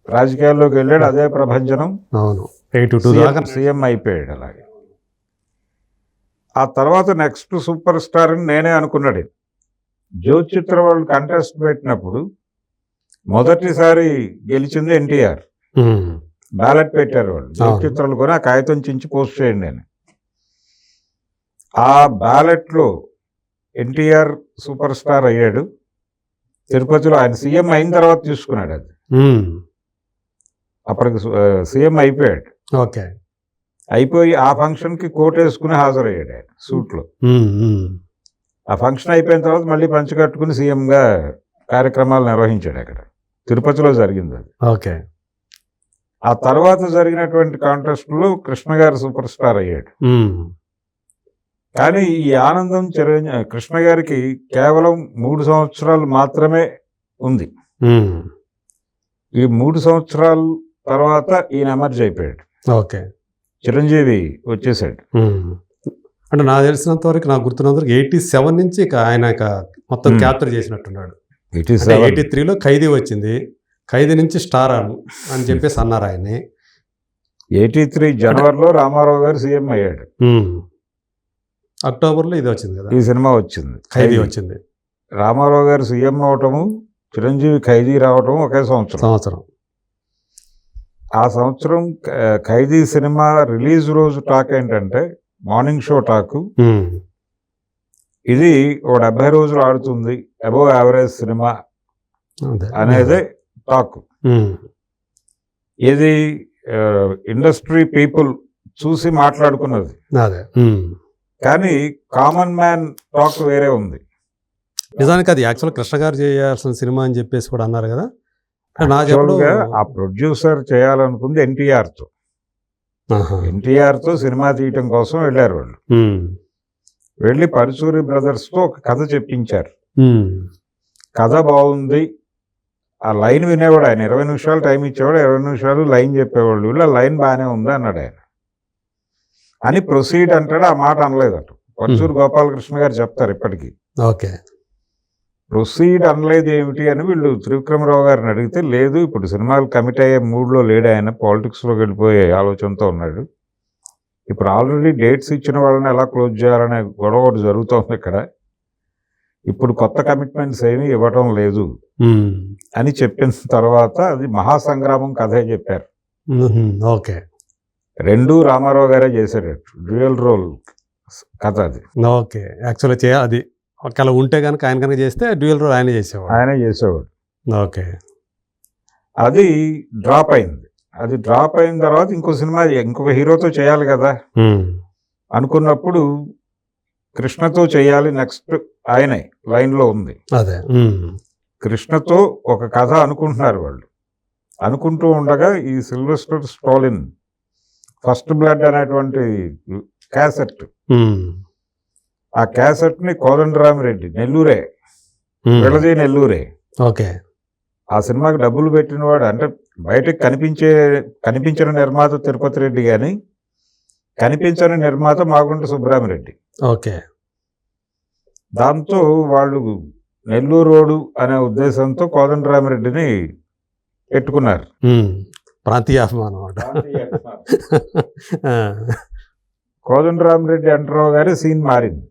రాజకీయాల్లోకి వెళ్ళాడు. అదే ప్రభంజనం. అవును. 82 దాకా. సీఎం అయిపోయాడు. అలాగే ఆ తర్వాత నెక్స్ట్ సూపర్ స్టార్ అని నేనే అనుకున్నాడు. జ్యోతిచిత్ర వాళ్ళు కంటెస్ట్ పెట్టినప్పుడు మొదటిసారి గెలిచింది ఎన్టీఆర్. ఉమ్, బ్యాలెట్ పెట్టారు వాళ్ళు, జ్యోతిచిత్రాలు కొని ఆ కాగితం చించి పోస్ట్ చేయండి అని. ఆ బ్యాలెట్లో ఎన్టీఆర్ సూపర్ స్టార్ అయ్యాడు. తిరుపతిలో ఆయన సీఎం అయిన తర్వాత తీసుకున్నాడు అది. ఉమ్, అప్పటికి సీఎం అయిపోయాడు. ఓకే. అయిపోయి ఆ ఫంక్షన్కి కోట్ వేసుకుని హాజరయ్యాడు ఆయన సూట్లో. ఉమ్, ఉమ్, ఆ ఫంక్షన్ అయిపోయిన తర్వాత మళ్ళీ పంచి కట్టుకుని సీఎంగా కార్యక్రమాలు నిర్వహించాడు అక్కడ. తిరుపతిలో జరిగింది అది. ఓకే. ఆ తర్వాత జరిగినటువంటి కాంటెస్ట్లో కృష్ణ గారు సూపర్ స్టార్ అయ్యాడు. ఉమ్, కానీ ఈ ఆనందం కృష్ణ గారికి కేవలం 3 సంవత్సరాలు మాత్రమే ఉంది. ఉమ్, ఈ 3 సంవత్సరాల తర్వాత ఈయన ఎమర్జ్ అయిపోయాడు. ఓకే. చిరంజీవి వచ్చేసాడు. ఉమ్, అంటే నాకు తెలిసినంత వరకు, నాకు గుర్తున్నంత వరకు 87 నుంచి ఇక ఆయన ఇక మొత్తం క్యాప్చర్ చేసినట్టున్నాడు. 83లో ఖైదీ వచ్చింది, ఖైదీ నుంచి స్టార్ అని చెప్పేసి అన్నారు ఆయన్ని. 83 జనవరిలో రామారావు గారు సీఎం అయ్యాడు. అక్టోబర్లో ఇది వచ్చింది కదా, ఈ సినిమా వచ్చింది, ఖైదీ వచ్చింది. రామారావు గారు సీఎం అవటము, చిరంజీవి ఖైదీ రావటం ఒకే సంవత్సరం. ఆ సంవత్సరం ఖైదీ సినిమా రిలీజ్ రోజు టాక్ ఏంటంటే, మార్నింగ్ షో టాకు, ఇది ఓ 70 రోజులు ఆడుతుంది, అబోవ్ యావరేజ్ సినిమా అనేదే టాక్. ఇది ఇండస్ట్రీ పీపుల్ చూసి మాట్లాడుకున్నది. కానీ కామన్ మ్యాన్ టాక్ వేరే ఉంది. నిజానికి అది యాక్చువల్ కృష్ణ గారు చేయాల్సిన సినిమా అని చెప్పేసి కూడా అన్నారు కదా. యాక్చువల్గా ఆ ప్రొడ్యూసర్ చేయాలనుకుంది ఎన్టీఆర్తో. ఎన్టీఆర్తో సినిమా తీయటం కోసం వెళ్ళారు వాళ్ళు. వెళ్ళి పరుచూరి బ్రదర్స్తో ఒక కథ చెప్పించారు. కథ బాగుంది, ఆ లైన్ వినేవాడు ఆయన. 20 నిమిషాలు టైం ఇచ్చేవాడు, 20 నిమిషాలు లైన్ చెప్పేవాళ్ళు. ఇలా లైన్ బాగానే ఉంది అన్నాడు ఆయన. అని ప్రొసీడ్ అంటాడు, ఆ మాట అనలేదట. పరుచూరి గోపాలకృష్ణ గారు చెప్తారు ఇప్పటికీ. ఓకే, ప్రొసీడ్ అనలేదు ఏమిటి అని వీళ్ళు త్రివిక్రమరావు గారిని అడిగితే, లేదు ఇప్పుడు సినిమాలు కమిట్ అయ్యే మూడ్లో లేడు ఆయన, పాలిటిక్స్లోకి వెళ్ళిపోయే ఆలోచనతో ఉన్నాడు. ఇప్పుడు ఆల్రెడీ డేట్స్ ఇచ్చిన వాళ్ళని ఎలా క్లోజ్ చేయాలనే గొడవ ఒకటి జరుగుతోంది ఇక్కడ. ఇప్పుడు కొత్త కమిట్మెంట్స్ ఏమీ ఇవ్వటం లేదు అని చెప్పిన తర్వాత అది మహాసంగ్రామం కథే చెప్పారు. ఓకే, రెండూ రామారావు గారే చేశారు, డ్యూయల్ రోల్ కథ అది. ఓకే, యాక్చువల్గా అది ఒకవేళ ఉంటే కనుక ఆయన కనుక చేస్తే డ్యూయల్ రోల్ ఆయనే చేసేవాడు. ఓకే, అది డ్రాప్ అయింది. అది డ్రాప్ అయిన తర్వాత ఇంకొక హీరోతో చేయాలి కదా అనుకున్నప్పుడు కృష్ణతో చేయాలి నెక్స్ట్, ఆయనే లైన్లో ఉంది. అదే కృష్ణతో ఒక కథ అనుకుంటున్నారు వాళ్ళు. అనుకుంటూ ఉండగా ఈ సిల్వెస్టర్ స్టాలిన్ ఫస్ట్ బ్లడ్ అనేటువంటి క్యాసెట్, ఆ క్యాసెట్ని కోదండరామిరెడ్డి నెల్లూరే, విడది నెల్లూరే. ఓకే, ఆ సినిమాకి డబ్బులు పెట్టినవాడు, అంటే బయటకు కనిపించిన నిర్మాత తిరుపతి రెడ్డి కానీ కనిపించని నిర్మాత మాగుంట సుబ్బరామిరెడ్డి. ఓకే, దాంతో వాళ్ళు నెల్లూరు రోడ్డు అనే ఉద్దేశంతో కోదండరామిరెడ్డిని పెట్టుకున్నారు. ప్రాంతీయ అభిమానం. కోదండరామిరెడ్డి అంటరావు గారి సీన్ మారింది.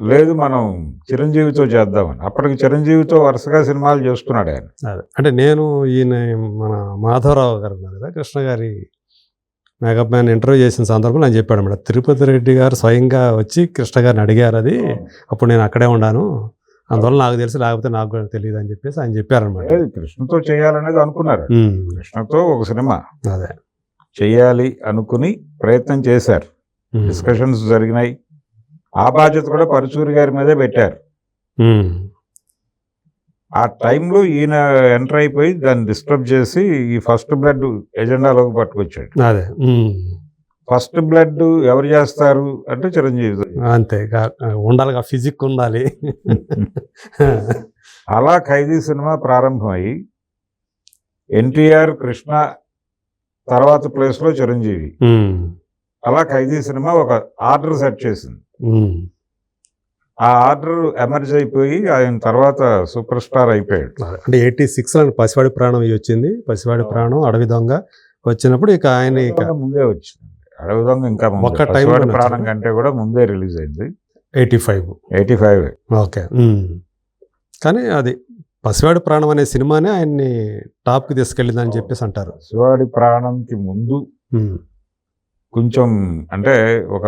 లేదు మనం చిరంజీవితో చేద్దామని. అప్పటికి చిరంజీవితో వరుసగా సినిమాలు చేస్తున్నాడు ఆయన. అంటే మన మాధవరావు గారు ఉన్నారు కదా, కృష్ణ గారి మేకప్ మ్యాన్ ఇంటర్వ్యూ చేసిన సందర్భంలో ఆయన చెప్పాడు మేడం, తిరుపతి రెడ్డి గారు స్వయంగా వచ్చి కృష్ణ గారిని అడిగారు. అది అప్పుడు నేను అక్కడే ఉన్నాను, అందువల్ల నాకు తెలిసి, లేకపోతే నాకు కూడా తెలియదు అని చెప్పేసి ఆయన చెప్పారనమాట. కృష్ణతో చేయాలనేది అనుకున్నారు. కృష్ణతో ఒక సినిమా అదే చెయ్యాలి అనుకుని ప్రయత్నం చేశారు. డిస్కషన్స్ జరిగినాయి. ఆ బాధ్యత కూడా పరుచూరి గారి మీదే పెట్టారు. ఆ టైంలో ఈయన ఎంటర్ అయిపోయి దాన్ని డిస్టర్బ్ చేసి ఈ ఫస్ట్ బ్లడ్ ఎజెండాలోకి పట్టుకొచ్చాడు. అదే ఫస్ట్ బ్లడ్ ఎవరు చేస్తారు అంటే చిరంజీవి. అంతే ఉండాలి, ఫిజిక్ ఉండాలి. అలా ఖైదీ సినిమా ప్రారంభమయ్యి ఎన్టీఆర్, కృష్ణ తర్వాత ప్లేస్లో చిరంజీవి. అలా ఖైదీ సినిమా ఒక ఆర్డర్ సెట్ చేసింది. ఆ ఆర్డర్ ఎమర్జ్ అయిపోయి ఆయన తర్వాత సూపర్ స్టార్ అయిపోయాడు. అంటే 86లో పసివాడి ప్రాణం వచ్చింది. పసివాడి ప్రాణం, అడవి దొంగ వచ్చినప్పుడు ఇక ఆయన ముందే వచ్చింది. అడవి దొంగ ఇంకా పసివాడి ప్రాణం కంటే కూడా ముందే రిలీజ్ అయింది. 85. ఓకే, కానీ అది పసివాడి ప్రాణం అనే సినిమానే ఆయన్ని టాప్కి తీసుకెళ్ళిందని చెప్పేసి అంటారు. పసివాడి ప్రాణంకి ముందు కొంచెం అంటే ఒక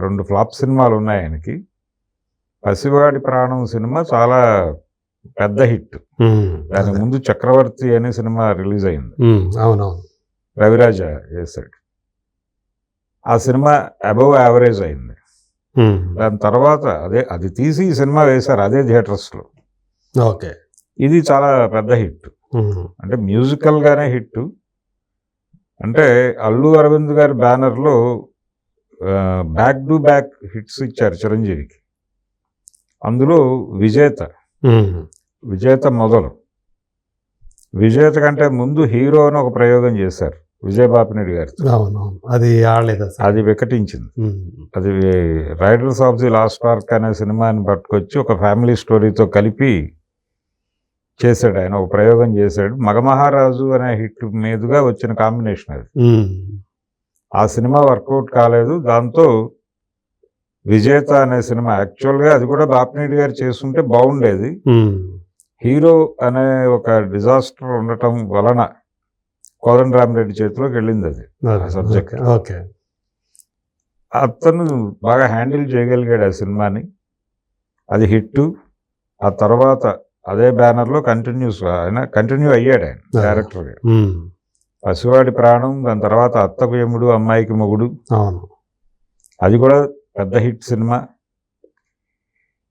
2 ఫ్లాప్ సినిమాలు ఉన్నాయి ఆయనకి. పసివాడి ప్రాణం సినిమా చాలా పెద్ద హిట్. దానికి ముందు చక్రవర్తి అనే సినిమా రిలీజ్ అయింది. అవునవును, రవిరాజ చేశాడు. ఆ సినిమా అబవ్ యావరేజ్ అయింది. దాని తర్వాత అది తీసి ఈ సినిమా వేశారు అదే థియేటర్స్లో. ఓకే, ఇది చాలా పెద్ద హిట్, అంటే మ్యూజికల్గానే హిట్. అంటే అల్లు అరవింద్ గారి బ్యానర్లో బ్యాక్ టు బ్యాక్ హిట్స్ ఇచ్చారు చిరంజీవికి. అందులో విజేత మొదలు. విజేత కంటే ముందు హీరో అని ఒక ప్రయోగం చేశారు విజయబాపిరెడ్డి గారు. అది వికటించింది. అది riders of the last arc అనే సినిమాని పట్టుకొచ్చి ఒక ఫ్యామిలీ స్టోరీతో కలిపి చేశాడు ఆయన. ఒక ప్రయోగం చేశాడు. మగమహారాజు అనే హిట్ మీదుగా వచ్చిన కాంబినేషన్ అది. ఆ సినిమా వర్కౌట్ కాలేదు. దాంతో విజేత అనే సినిమా, యాక్చువల్గా అది కూడా బాపిరెడ్డి గారు చేస్తుంటే బాగుండేది. హీరో అనే ఒక డిజాస్టర్ ఉండటం వలన కోదండరామిరెడ్డి చేతిలోకి వెళ్ళింది అది సబ్జెక్ట్. అతను బాగా హ్యాండిల్ చేయగలిగాడు ఆ సినిమాని. అది హిట్. ఆ తర్వాత అదే బ్యానర్లో కంటిన్యూ అయ్యాడు ఆయన డైరెక్టర్గా. పసివాడి ప్రాణం, దాని తర్వాత అత్తకు యముడు, అమ్మాయికి మొగుడు, అది కూడా పెద్ద హిట్ సినిమా.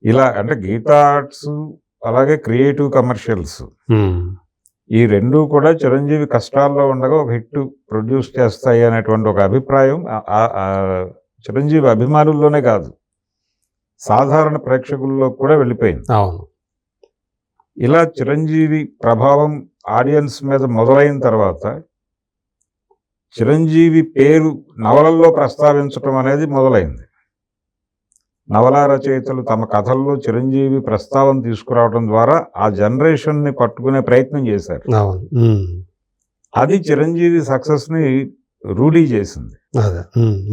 ఇలా అంటే గీతా ఆర్ట్స్ అలాగే క్రియేటివ్ కమర్షియల్స్, ఉమ్, ఈ రెండూ కూడా చిరంజీవి కష్టాల్లో ఉండగా ఒక హిట్ ప్రొడ్యూస్ చేస్తాయి అనేటువంటి ఒక అభిప్రాయం చిరంజీవి అభిమానుల్లోనే కాదు, సాధారణ ప్రేక్షకుల్లో కూడా వెళ్ళిపోయింది. అవును. ఇలా చిరంజీవి ప్రభావం ఆడియన్స్ మీద మొదలైన తర్వాత చిరంజీవి పేరు నవలల్లో ప్రస్తావించడం అనేది మొదలైంది. నవలా రచయితలు తమ కథల్లో చిరంజీవి ప్రస్తావన తీసుకురావడం ద్వారా ఆ జనరేషన్ని పట్టుకునే ప్రయత్నం చేశారు. అవును. ఉమ్, అది చిరంజీవి సక్సెస్ని రూఢీ చేసింది. అదే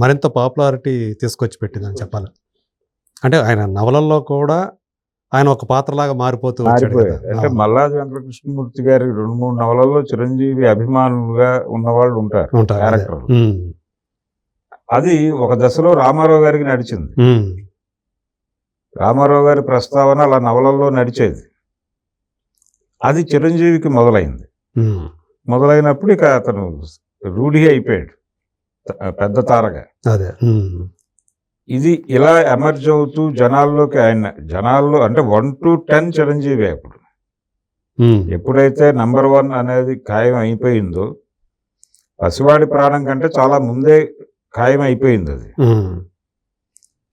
మరింత పాపులారిటీ తీసుకొచ్చి పెట్టిందని చెప్పాలి. అంటే ఆయన నవలల్లో కూడా ఆయన ఒక పాత్రలాగా మారిపోతూ వచ్చాడు కదా. మారిపోయారు. అంటే మల్లాది వెంకటకృష్ణమూర్తి గారి 2-3 నవలల్లో చిరంజీవి అభిమానులుగా ఉన్నవాళ్ళు ఉంటారు ఉంటారు. అదే. క్యారెక్టర్లు. అది ఒక దశలో రామారావు గారికి నడిచింది. రామారావు గారి ప్రస్తావన అలా నవలల్లో నడిచేది. అది చిరంజీవికి మొదలైంది. మొదలైనప్పుడు ఇక అతను రూఢి అయిపోయాడు పెద్ద తారగా. అదే. ఇది ఇలా ఎమర్జ్ అవుతూ జనాల్లోకి జనాల్లో అంటే 1 to 10 చిరంజీవి. అప్పుడు ఎప్పుడైతే నంబర్ 1 అనేది ఖాయం అయిపోయిందో, పసివాడి ప్రాణం కంటే చాలా ముందే ఖాయం అయిపోయింది. అది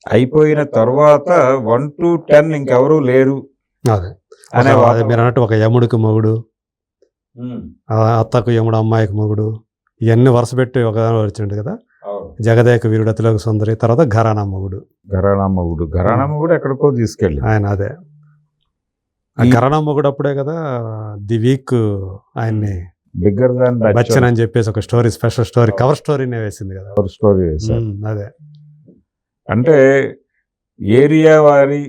అయిపోయిన తర్వాత 1 to 10 ఇంకెవరూ లేరు అదే అనే మీరు అన్నట్టు ఒక యముడికి మొగుడు, అత్తకు యముడు, అమ్మాయికి మొగుడు, ఇవన్నీ వరుస పెట్టి ఒక వచ్చిండు కదా. జగదేక వీరుడు, అతిలోక సుందరి, తర్వాత ఘరానా మొగుడు. ఘరానా మొగుడు ఎక్కడికో తీసుకెళ్ళి ఆయన. అదే ఘరానా మొగుడు అప్పుడే కదా ది వీక్ ఆయన్ని బిగ్గర్ దాన్ బచ్చన్ అని చెప్పేసి ఒక స్టోరీ, స్పెషల్ స్టోరీ, కవర్ స్టోరీనే వేసింది కదా. కవర్ స్టోరీ వేశారు. అదే అంటే ఏరియా వారి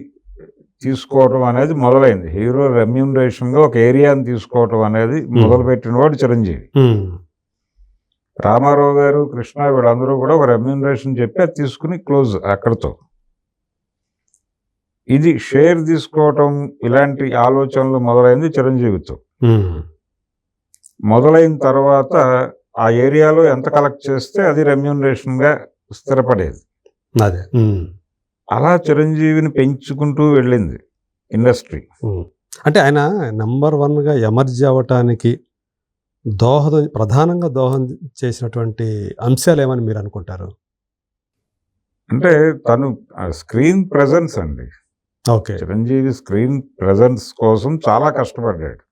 తీసుకోవటం అనేది మొదలైంది. హీరో రెమ్యూనరేషన్గా ఒక ఏరియాని తీసుకోవటం అనేది మొదలుపెట్టిన వాడు చిరంజీవి. రామారావు గారు, కృష్ణ, వీళ్ళందరూ కూడా ఒక రెమ్యూనరేషన్ చెప్పి అది తీసుకుని క్లోజ్ అక్కడితో. ఇది షేర్ తీసుకోవటం, ఇలాంటి ఆలోచనలు మొదలైంది చిరంజీవితో. మొదలైన తర్వాత ఆ ఏరియాలో ఎంత కలెక్ట్ చేస్తే అది రెమ్యూనరేషన్గా స్థిరపడేది. అదే అలా చిరంజీవిని పెంచుకుంటూ వెళ్ళింది ఇండస్ట్రీ. అంటే ఆయన నంబర్ 1గా ఎమర్జీ అవ్వటానికి ప్రధానంగా దోహదం చేసినటువంటి అంశాలు ఏమని మీరు అనుకుంటారు? అంటే తను స్క్రీన్ ప్రెజెన్స్ అండి. ఓకే. చిరంజీవి స్క్రీన్ ప్రెజెన్స్ కోసం చాలా కష్టపడ్డాడు.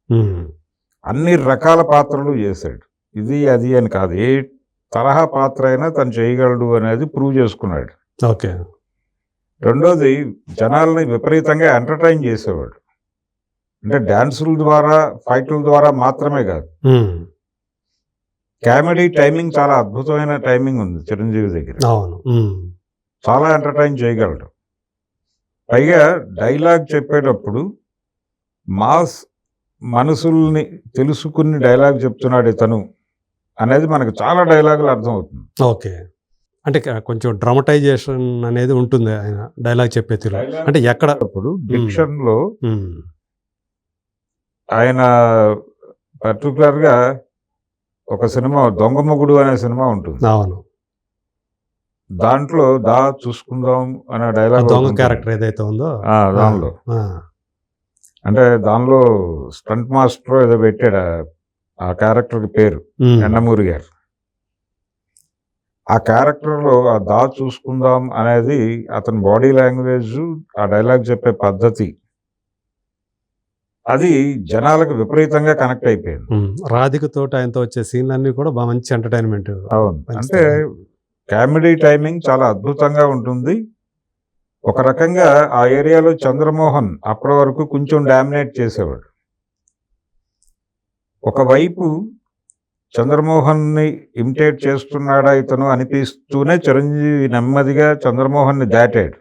అన్ని రకాల పాత్రలు చేశాడు. ఇది అది అని కాదు, ఏ తరహా పాత్ర అయినా తను చేయగలడు అనేది ప్రూవ్ చేసుకున్నాడు. ఓకే. రెండోది, జనాల్ని విపరీతంగా ఎంటర్టైన్ చేసేవాడు. అంటే డ్యాన్సుల ద్వారా, ఫైట్ల ద్వారా మాత్రమే కాదు, కామెడీ టైమింగ్ చాలా అద్భుతమైన టైమింగ్ ఉంది చిరంజీవి దగ్గర. చాలా ఎంటర్టైన్ చేయగలడు. పైగా డైలాగ్ చెప్పేటప్పుడు మాస్ మనసుల్ని తెలుసుకుని డైలాగ్ చెప్తున్నాడు ఇతను అనేది మనకు చాలా డైలాగులు అర్థమవుతుంది. ఓకే. అంటే కొంచెం డ్రామటైజేషన్ అనేది ఉంటుంది ఆయన డైలాగ్ చెప్పే తీరు. అంటే ఎక్కడ డిక్షన్లో ఆయన పర్టికులర్గా ఒక సినిమా దొంగ మొగుడు అనే సినిమా ఉంటుంది. అవును. దాంట్లో దా చూసుకుందాం అనే డైలాగ్, దొంగ క్యారెక్టర్ ఏదైతే ఉందో దానిలో, అంటే దానిలో స్టంట్ మాస్టర్ ఏదో పెట్టాడు ఆ క్యారెక్టర్కి పేరు, ఎండమూరి గారు. ఆ క్యారెక్టర్లో ఆ దా చూసుకుందాం అనేది అతని బాడీ లాంగ్వేజ్, ఆ డైలాగ్ చెప్పే పద్ధతి, అది జనాలకు విపరీతంగా కనెక్ట్ అయిపోయింది. రాధికతో ఆయనతో వచ్చే సీన్లన్నీ కూడా బాగా మంచి ఎంటర్టైన్మెంట్. అవును. అంటే కామెడీ టైమింగ్ చాలా అద్భుతంగా ఉంటుంది. ఒక రకంగా ఆ ఏరియాలో చంద్రమోహన్ అప్పటి వరకు కొంచెం డామినేట్ చేసేవాడు. ఒకవైపు చంద్రమోహన్ని ఇమిటేట్ చేస్తున్నాడా ఇతను అనిపిస్తూనే చిరంజీవి నెమ్మదిగా చంద్రమోహన్ని దాటాడు.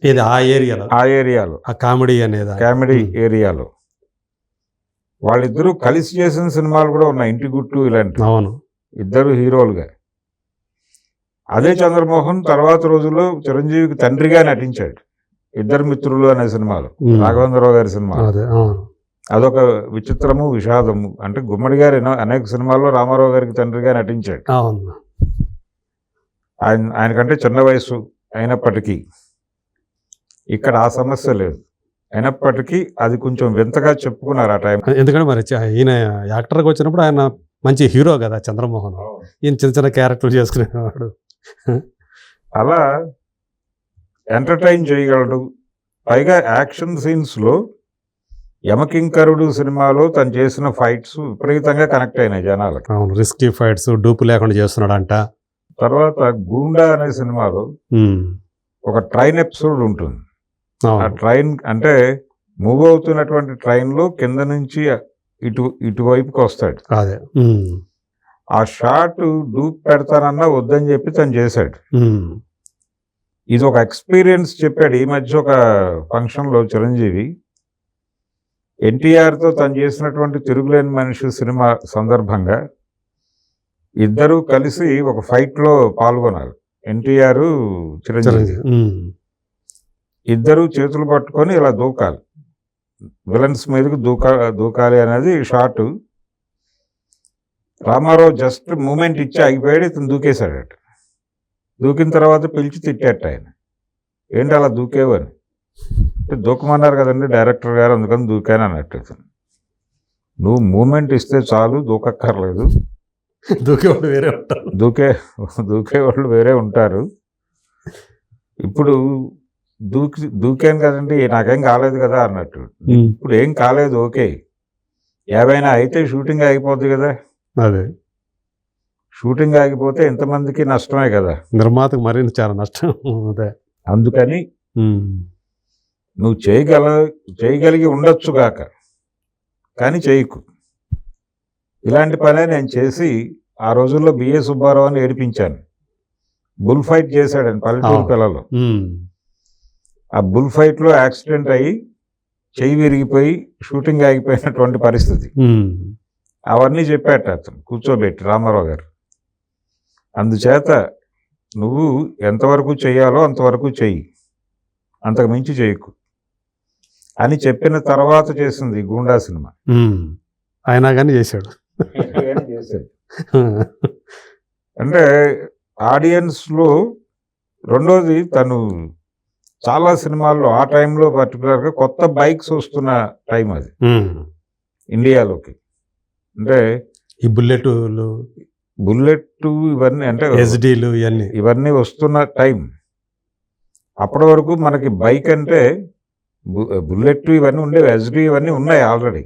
ఇది ఆ ఏరియాలో ఆ కామెడీ అనేది, కామెడీ ఏరియాలో వాళ్ళిద్దరూ కలిసి చేసిన సినిమాలు కూడా ఉన్నాయి, ఇంటి గుట్టు ఇలాంటి. అవును. ఇద్దరు హీరోలుగా. అదే చంద్రమోహన్ తర్వాత రోజుల్లో చిరంజీవికి తండ్రిగా నటించాడు ఇద్దరు మిత్రులు అనే సినిమాలో, రాఘవేంద్రరావు గారి సినిమా. అదొక విచిత్రము, విషాదము. అంటే గుమ్మడి గారు అనేక సినిమాల్లో రామారావు గారికి తండ్రిగా నటించాడు. ఆయనకంటే చిన్న వయసు అయినప్పటికీ ఇక్కడ ఆ సమస్య లేదు. అయినప్పటికీ అది కొంచెం వింతగా చెప్పుకున్నారు ఆ టైం. ఎందుకంటే మరి ఈయన యాక్టర్కి వచ్చినప్పుడు ఆయన మంచి హీరో కదా చంద్రమోహన్, ఈయన చిన్న చిన్న క్యారెక్టర్లు చేసుకునేవాడు. అలా ఎంటర్టైన్ చేయగలడు. పైగా యాక్షన్ సీన్స్లో యమకింకరుడు సినిమాలో తను చేసిన ఫైట్స్ విపరీతంగా కనెక్ట్ అయినాయి జనాలకి. అవును, రిస్కీ ఫైట్స్, డూపు లేకుండా చేస్తున్నాడంట. తర్వాత గూండా అనే సినిమాలో ఒక ట్రైన్ ఎపిసోడ్ ఉంటుంది. ఆ ట్రైన్ అంటే మూవ్ అవుతున్నటువంటి ట్రైన్లో కింద నుంచి ఇటువైపుకి వస్తాడు. అదే ఆ షాట్ డూప్ పెడతానన్నా వద్దని చెప్పి తను చేశాడు. ఇది ఒక ఎక్స్పీరియన్స్ చెప్పాడు. ఈ మధ్య ఒక ఫంక్షన్లో చిరంజీవి ఎన్టీఆర్తో తను చేసినటువంటి తిరుగులేని మనిషి సినిమా సందర్భంగా ఇద్దరూ కలిసి ఒక ఫైట్లో పాల్గొన్నారు. ఎన్టీఆర్, చిరంజీవి ఇద్దరు చేతులు పట్టుకొని ఇలా దూకాలి, విలన్స్ మీదకి దూకాలి అనేది షాట్. రామారావు జస్ట్ మూమెంట్ ఇచ్చి ఆగిపోయాడు, ఇతను దూకేశాడట. దూకిన తర్వాత పిలిచి తిట్టాట ఆయన, ఏంటి అలా దూకేవని. దూకమన్నారు కదండి డైరెక్టర్ గారు, అందుకని దూకాను అన్నట్టు. నువ్వు మూమెంట్ ఇస్తే చాలు, దూకక్కర్లేదు. దూకేవాళ్ళు వేరే ఉంటారు. దూకేవాళ్ళు వేరే ఉంటారు. ఇప్పుడు దూకాను కదండి, నాకేం కాలేదు కదా అన్నట్టు. ఇప్పుడు ఏం కాలేదు, ఓకే. 50 అయితే షూటింగ్ ఆగిపోద్ది కదా. అదే షూటింగ్ ఆగిపోతే ఎంతమందికి నష్టమే కదా, నిర్మాతకు మరింత చాలా నష్టం. అదే అందుకని నువ్వు చేయగలిగి ఉండొచ్చుగాక, కానీ చేయకు. ఇలాంటి పనే నేను చేసి ఆ రోజుల్లో బిఏ సుబ్బారావు అని ఏడిపించాను. బుల్ ఫైట్ చేశాడని పల్లెటూరు పిల్లలు. ఆ బుల్ ఫైట్లో యాక్సిడెంట్ అయ్యి చెయ్యి విరిగిపోయి షూటింగ్ ఆగిపోయినటువంటి పరిస్థితి. అవన్నీ చెప్పాట అతను కూర్చోబెట్టి రామారావు గారు. అందుచేత నువ్వు ఎంతవరకు చెయ్యాలో అంతవరకు చెయ్యి, అంతకు మించి చేయకు అని చెప్పిన తర్వాత చేసింది గూండా సినిమా. అయినా కానీ చేశాడు. అంటే ఆడియన్స్లో రెండోది, తను చాలా సినిమాల్లో ఆ టైంలో పర్టికులర్గా కొత్త బైక్స్ వస్తున్న టైం అది ఇండియాలోకి. అంటే ఈ బుల్లెట్ ఇవన్నీ, అంటే ఎస్డీలు ఇవన్నీ వస్తున్న టైం. అప్పటి వరకు మనకి బైక్ అంటే బుల్లెట్ ఇవన్నీ ఉండేవి, ఎస్డీ ఇవన్నీ ఉన్నాయి ఆల్రెడీ.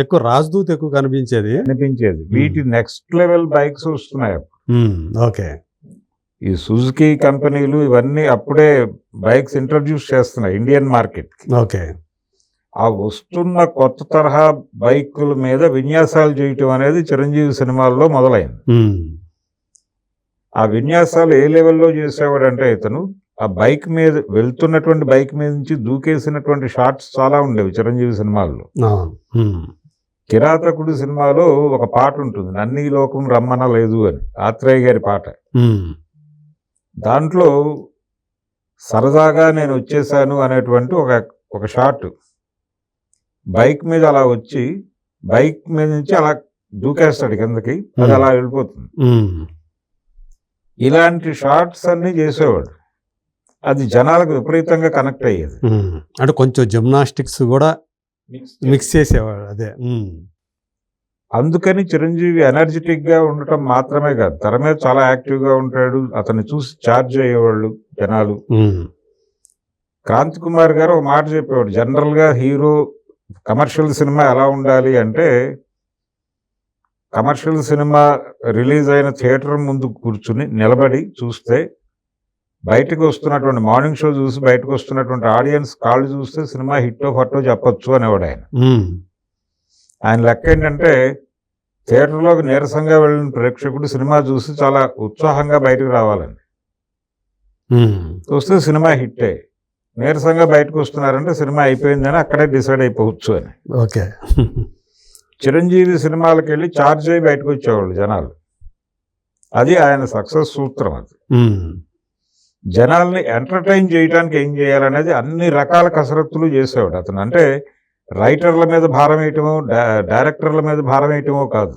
ఎక్కువ రాజ్దూత్ ఎక్కువ కనిపించేది. వీటి నెక్స్ట్ లెవెల్ బైక్స్ వస్తున్నాయి. ఓకే, ఈ సుజుకి కంపెనీలు ఇవన్నీ అప్పుడే బైక్స్ ఇంట్రడ్యూస్ చేస్తున్నాయి ఇండియన్ మార్కెట్కి. ఓకే, ఆ వస్తున్న కొత్త తరహా బైకుల మీద విన్యాసాలు చేయటం అనేది చిరంజీవి సినిమాల్లో మొదలైంది. ఆ విన్యాసాలు ఏ లెవెల్లో చేసేవాడంటే, ఇతను ఆ బైక్ మీద వెళ్తున్నటువంటి బైక్ మీద నుంచి దూకేసినటువంటి షాట్స్ చాలా ఉండేవి చిరంజీవి సినిమాల్లో. కిరాతకుడు సినిమాలో ఒక పాట ఉంటుంది, నన్నీ లోకం రమ్మన లేదు అని, ఆత్రేయ గారి పాట. దాంట్లో సరదాగా నేను వచ్చేసాను అనేటువంటి ఒక షాట్, బైక్ మీద అలా వచ్చి బైక్ మీద నుంచి అలా దూకేస్తాడు కిందకి, అది అలా వెళ్ళిపోతుంది. ఇలాంటి షాట్స్ అన్నీ చేసేవాడు. అది జనాలకు విపరీతంగా కనెక్ట్ అయ్యేది. అంటే కొంచెం జిమ్నాస్టిక్స్ కూడా మిక్స్ చేసేవాడు. అదే అందుకని చిరంజీవి ఎనర్జెటిక్గా ఉండటం మాత్రమే కాదు, తెర మీద చాలా యాక్టివ్గా ఉంటాడు. అతన్ని చూసి ఛార్జ్ అయ్యేవాళ్ళు జనాలు. క్రాంతి కుమార్ గారు ఒక మాట చెప్పేవాడు, జనరల్గా హీరో కమర్షియల్ సినిమా ఎలా ఉండాలి అంటే, కమర్షియల్ సినిమా రిలీజ్ అయిన థియేటర్ ముందు కూర్చుని నిలబడి చూస్తే, బయటకు వస్తున్నటువంటి మార్నింగ్ షో చూసి బయటకు వస్తున్నటువంటి ఆడియన్స్ కాళ్ళు చూస్తే సినిమా హిట్టో ఫట్టో చెప్పొచ్చు అనేవాడు ఆయన. ఆయన లెక్క ఏంటంటే, థియేటర్లోకి నీరసంగా వెళ్ళిన ప్రేక్షకుడు సినిమా చూసి చాలా ఉత్సాహంగా బయటకు రావాలని చూస్తే సినిమా హిట్టే. నీరసంగా బయటకు వస్తున్నారంటే సినిమా అయిపోయిందని అక్కడే డిసైడ్ అయిపోవచ్చు అని. ఓకే, చిరంజీవి సినిమాలకు వెళ్ళి ఛార్జ్ అయ్యి బయటకు వచ్చేవాళ్ళు జనాలు. అది ఆయన సక్సెస్ సూత్రం. అది జనాల్ని ఎంటర్టైన్ చేయడానికి ఏం చేయాలనేది అన్ని రకాల కసరత్తులు చేసేవాడు అతను. అంటే రైటర్ల మీద భారం వేయటమో, డైరెక్టర్ల మీద భారం వేయటమో కాదు,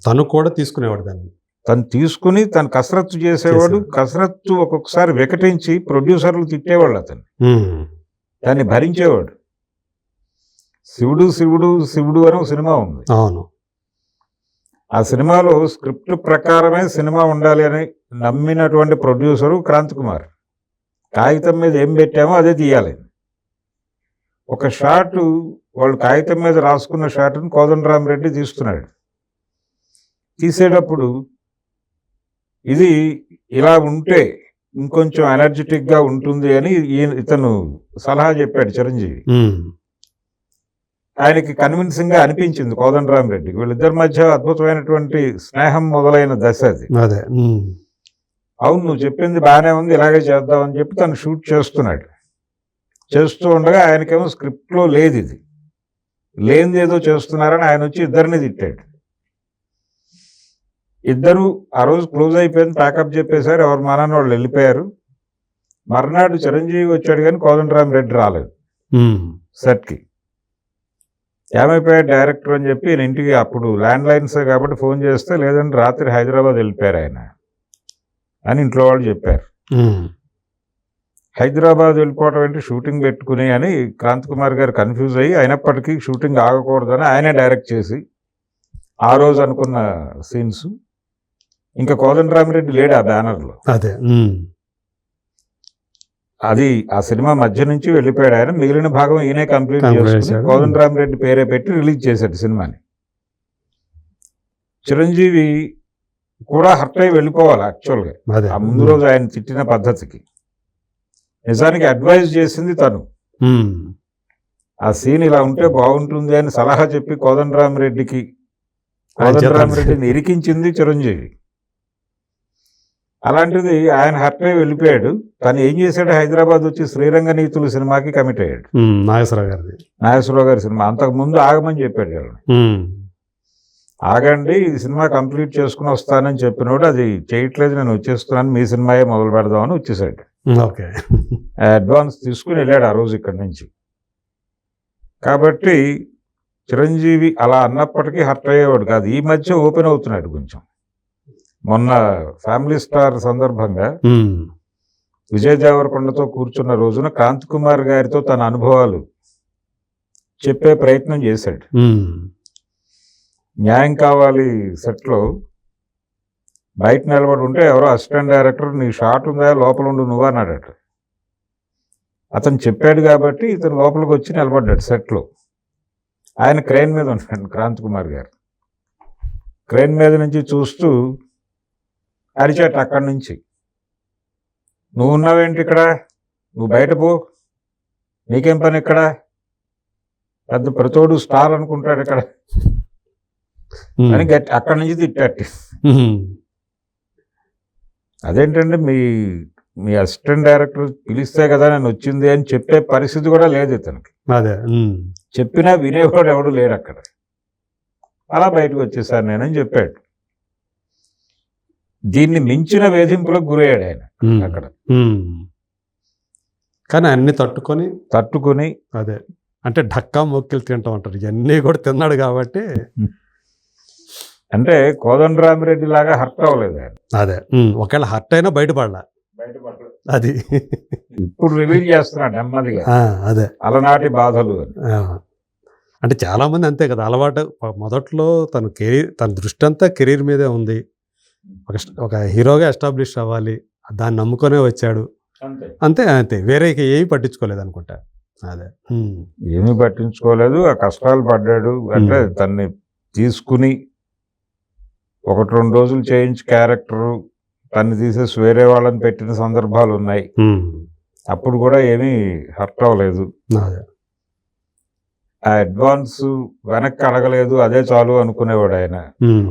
తను కూడా తీసుకునేవాడు. దాన్ని తను తీసుకుని తను కసరత్తు చేసేవాడు. కసరత్తు ఒక్కొక్కసారి వికటించి ప్రొడ్యూసర్లు తిట్టేవాళ్ళు, అతను దాన్ని భరించేవాడు. శివుడు శివుడు శివుడు అని ఒక సినిమా ఉంది. అవును. ఆ సినిమాలో స్క్రిప్ట్ ప్రకారమే సినిమా ఉండాలి అని నమ్మినటువంటి ప్రొడ్యూసరు క్రాంతి కుమార్. కాగితం మీద ఏం పెట్టామో అదే తీయాలి. ఒక షాటు వాళ్ళు కాగితం మీద రాసుకున్న షాటును కోదండరామిరెడ్డి తీస్తున్నాడు. తీసేటప్పుడు ఇది ఇలా ఉంటే ఇంకొంచెం ఎనర్జెటిక్గా ఉంటుంది అని ఇతను సలహా చెప్పాడు చిరంజీవి. ఆయనకి కన్విన్సింగ్గా అనిపించింది కోదండరామిరెడ్డికి. వీళ్ళిద్దరి మధ్య అద్భుతమైనటువంటి స్నేహం మొదలైన దశ అది. అదే. అవును, నువ్వు చెప్పింది బాగానే ఉంది, ఇలాగే చేద్దామని చెప్పి తను షూట్ చేస్తున్నాడు. చేస్తూ ఉండగా ఆయనకేమో స్క్రిప్ట్లో లేదు, ఇది లేనిది ఏదో చేస్తున్నారని ఆయన వచ్చి ఇద్దరిని తిట్టాడు. ఇద్దరు ఆ రోజు క్లోజ్ అయిపోయింది, ప్యాకప్ చెప్పేశారు, ఎవరు మానాన్ని వాళ్ళు వెళ్ళిపోయారు. మర్నాడు చిరంజీవి వచ్చాడు కానీ కోదండరామిరెడ్డి రాలేదు సెట్కి. ఏమైపోయాడు డైరెక్టర్ అని చెప్పి నేను ఇంటికి, అప్పుడు ల్యాండ్ లైన్సే కాబట్టి ఫోన్ చేస్తే లేదంటే రాత్రి హైదరాబాద్ వెళ్ళిపోయారు ఆయన అని ఇంట్లో వాళ్ళు చెప్పారు. హైదరాబాద్ వెళ్ళిపోవటం ఏంటి, షూటింగ్ పెట్టుకుని అని క్రాంతి కుమార్ గారు కన్ఫ్యూజ్ అయ్యి, అయినప్పటికీ షూటింగ్ ఆగకూడదని ఆయనే డైరెక్ట్ చేసి ఆ రోజు అనుకున్న సీన్స్ ఇంకా కోదండరామిరెడ్డి లేడు ఆ బ్యానర్లో. అదే. అది ఆ సినిమా మధ్య నుంచి వెళ్ళిపోయాడు ఆయన. మిగిలిన భాగం ఈయనే కంప్లీట్ చేసుకుని కోదండరామిరెడ్డి పేరే పెట్టి రిలీజ్ చేశాడు సినిమాని. చిరంజీవి కూడా హర్ట్ అయి వెళ్ళిపోవాలి యాక్చువల్గా ఆ ముందు రోజు ఆయన తిట్టిన పద్ధతికి. నిజానికి అడ్వైజ్ చేసింది తను. ఆ సీన్ ఇలా ఉంటే బాగుంటుంది అని సలహా చెప్పి కోదండరామిరెడ్డిని ఇరికించింది చిరంజీవి. అలాంటిది ఆయన హర్ట్ అయి వెళ్ళిపోయాడు. తను ఏం చేశాడు, హైదరాబాద్ వచ్చి శ్రీరంగ నీతులు సినిమాకి కమిట్ అయ్యాడు. నాగేశ్వరరావు గారి సినిమా. అంతకుముందు ఆగమని చెప్పాడు వాళ్ళని. ఆగండి, ఈ సినిమా కంప్లీట్ చేసుకుని వస్తానని చెప్పినోడు అది చేయట్లేదు, నేను వచ్చేస్తున్నాను, మీ సినిమాయే మొదలు పెడదామని వచ్చేసాడు. అడ్వాన్స్ తీసుకుని వెళ్ళాడు ఆ రోజు ఇక్కడి నుంచి. కాబట్టి చిరంజీవి అలా అన్నప్పటికీ హర్ట్ అయ్యేవాడు కాదు. ఈ మధ్య ఓపెన్ అవుతున్నాడు కొంచెం. మొన్న ఫ్యామిలీ స్టార్ సందర్భంగా విజయ్ దేవరకొండతో కూర్చున్న రోజున క్రాంతి కుమార్ గారితో తన అనుభవాలు చెప్పే ప్రయత్నం చేశాడు. న్యాయం కావాలి సెట్లో బయట నిలబడి ఉంటే ఎవరో అసిస్టెంట్ డైరెక్టర్ నీ షాట్ ఉందా లోపల ఉండు నువ్వు అన్నాడట. అతను చెప్పాడు కాబట్టి ఇతను లోపలికి వచ్చి నిలబడ్డాడు సెట్లో. ఆయన క్రెయిన్ మీద ఉన్నాడు క్రాంతి కుమార్ గారు. క్రెయిన్ మీద నుంచి చూస్తూ అరిచాట అక్కడి నుంచి, నువ్వు ఉన్నావేంటి ఇక్కడ, నువ్వు బయట పో, నీకేం పని ఇక్కడ, పెద్ద ప్రతోడు స్టార్ అనుకుంటాడు ఇక్కడ అని గట్టి అక్కడి నుంచి తిట్టాడు. అదేంటంటే మీ అసిస్టెంట్ డైరెక్టర్ పిలిస్తే కదా నేను వచ్చింది అని చెప్పే పరిస్థితి కూడా లేదు ఇతనికి. చెప్పినా వినేవాడు ఎవడు లేడు అక్కడ. అలా బయటకు వచ్చేసాను నేనని చెప్పాడు. దీన్ని మించిన వేధింపులకు గురయ్యాడు ఆయన అక్కడ. కానీ అన్ని తట్టుకొని అదే అంటే ఢక్కా మొక్కిలు తింటాం అంటారు, ఇవన్నీ కూడా తిన్నాడు కాబట్టి. అంటే కోదండరామిరెడ్డి లాగా హర్ట్ అవ్వలేదు ఆయన. అదే. ఒకవేళ హర్ట్ అయినా బయటపడలా. అది ఇప్పుడు రివీల్ చేస్తున్నాడు నెమ్మదిగా. అదే అలనాటి బాధలు. అంటే చాలా మంది అంతే కదా, అలవాటు. మొదట్లో తన దృష్టి అంతా కెరీర్ మీదే ఉంది. ఒక హీరోగా ఎస్టాబ్లిష్ అవ్వాలి, దాన్ని నమ్ముకొనే వచ్చాడు. అంతే. వేరే ఏమి పట్టించుకోలేదు అనుకుంటా. అదే ఏమీ పట్టించుకోలేదు. ఆ కష్టాలు పడ్డాడు. అంటే తన్ని తీసుకుని 1-2 రోజులు చేయించి క్యారెక్టరు తన్ని తీసేసి వేరే వాళ్ళని పెట్టిన సందర్భాలు ఉన్నాయి. అప్పుడు కూడా ఏమీ హర్ట్ అవ్వలేదు. ఆ అడ్వాన్స్ వెనక్కి అడగలేదు, అదే చాలు అనుకునేవాడు ఆయన.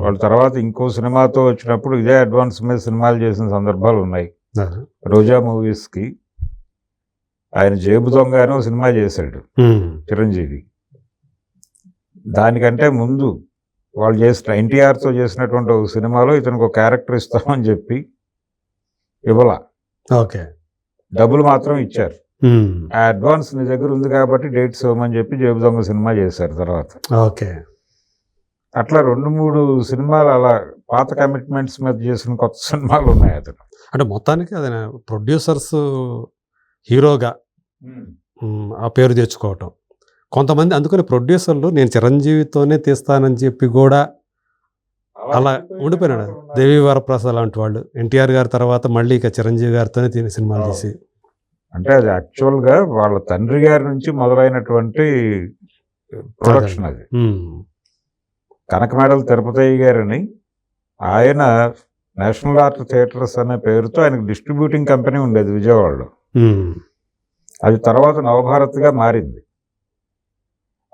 వాళ్ళ తర్వాత ఇంకో సినిమాతో వచ్చినప్పుడు ఇదే అడ్వాన్స్ మీద సినిమాలు చేసిన సందర్భాలు ఉన్నాయి. రోజా మూవీస్కి ఆయన జేబు దొంగ అని ఒక సినిమా చేశాడు చిరంజీవి. దానికంటే ముందు వాళ్ళు ఎన్టీఆర్తో చేసినటువంటి ఒక సినిమాలో ఇతనికి ఒక క్యారెక్టర్ ఇస్తామని చెప్పి ఇవ్వాల, డబ్బులు మాత్రం ఇచ్చారు. ఆ అడ్వాన్స్ నీ దగ్గర ఉంది కాబట్టి డేట్స్ ఇవ్వమని చెప్పి జేబు దొంగ సినిమా చేశారు తర్వాత. అట్లా 2-3 సినిమాలు అలా పాత కమిట్మెంట్స్ మీద చేసిన కొత్త సినిమాలు ఉన్నాయి అతను. అంటే మొత్తానికి అది ప్రొడ్యూసర్స్ హీరోగా ఆ పేరు తెచ్చుకోవటం, కొంతమంది అందుకని ప్రొడ్యూసర్లు నేను చిరంజీవితోనే తీస్తానని చెప్పి కూడా అలా ఉండిపోయినాడు. దేవి వరప్రసాద్ లాంటి వాళ్ళు ఎన్టీఆర్ గారి తర్వాత మళ్ళీ ఇక చిరంజీవి గారితోనే సినిమాలు తీసి, అంటే అది యాక్చువల్గా వాళ్ళ తండ్రి గారి నుంచి మొదలైనటువంటి ప్రొడక్షన్ అది. కనకమేడల తిరుపతయ్య గారని ఆయన నేషనల్ ఆర్ట్ థియేటర్స్ అనే పేరుతో ఆయనకు డిస్ట్రిబ్యూటింగ్ కంపెనీ ఉండేది విజయవాడలో. అది తర్వాత నవభారత్గా మారింది.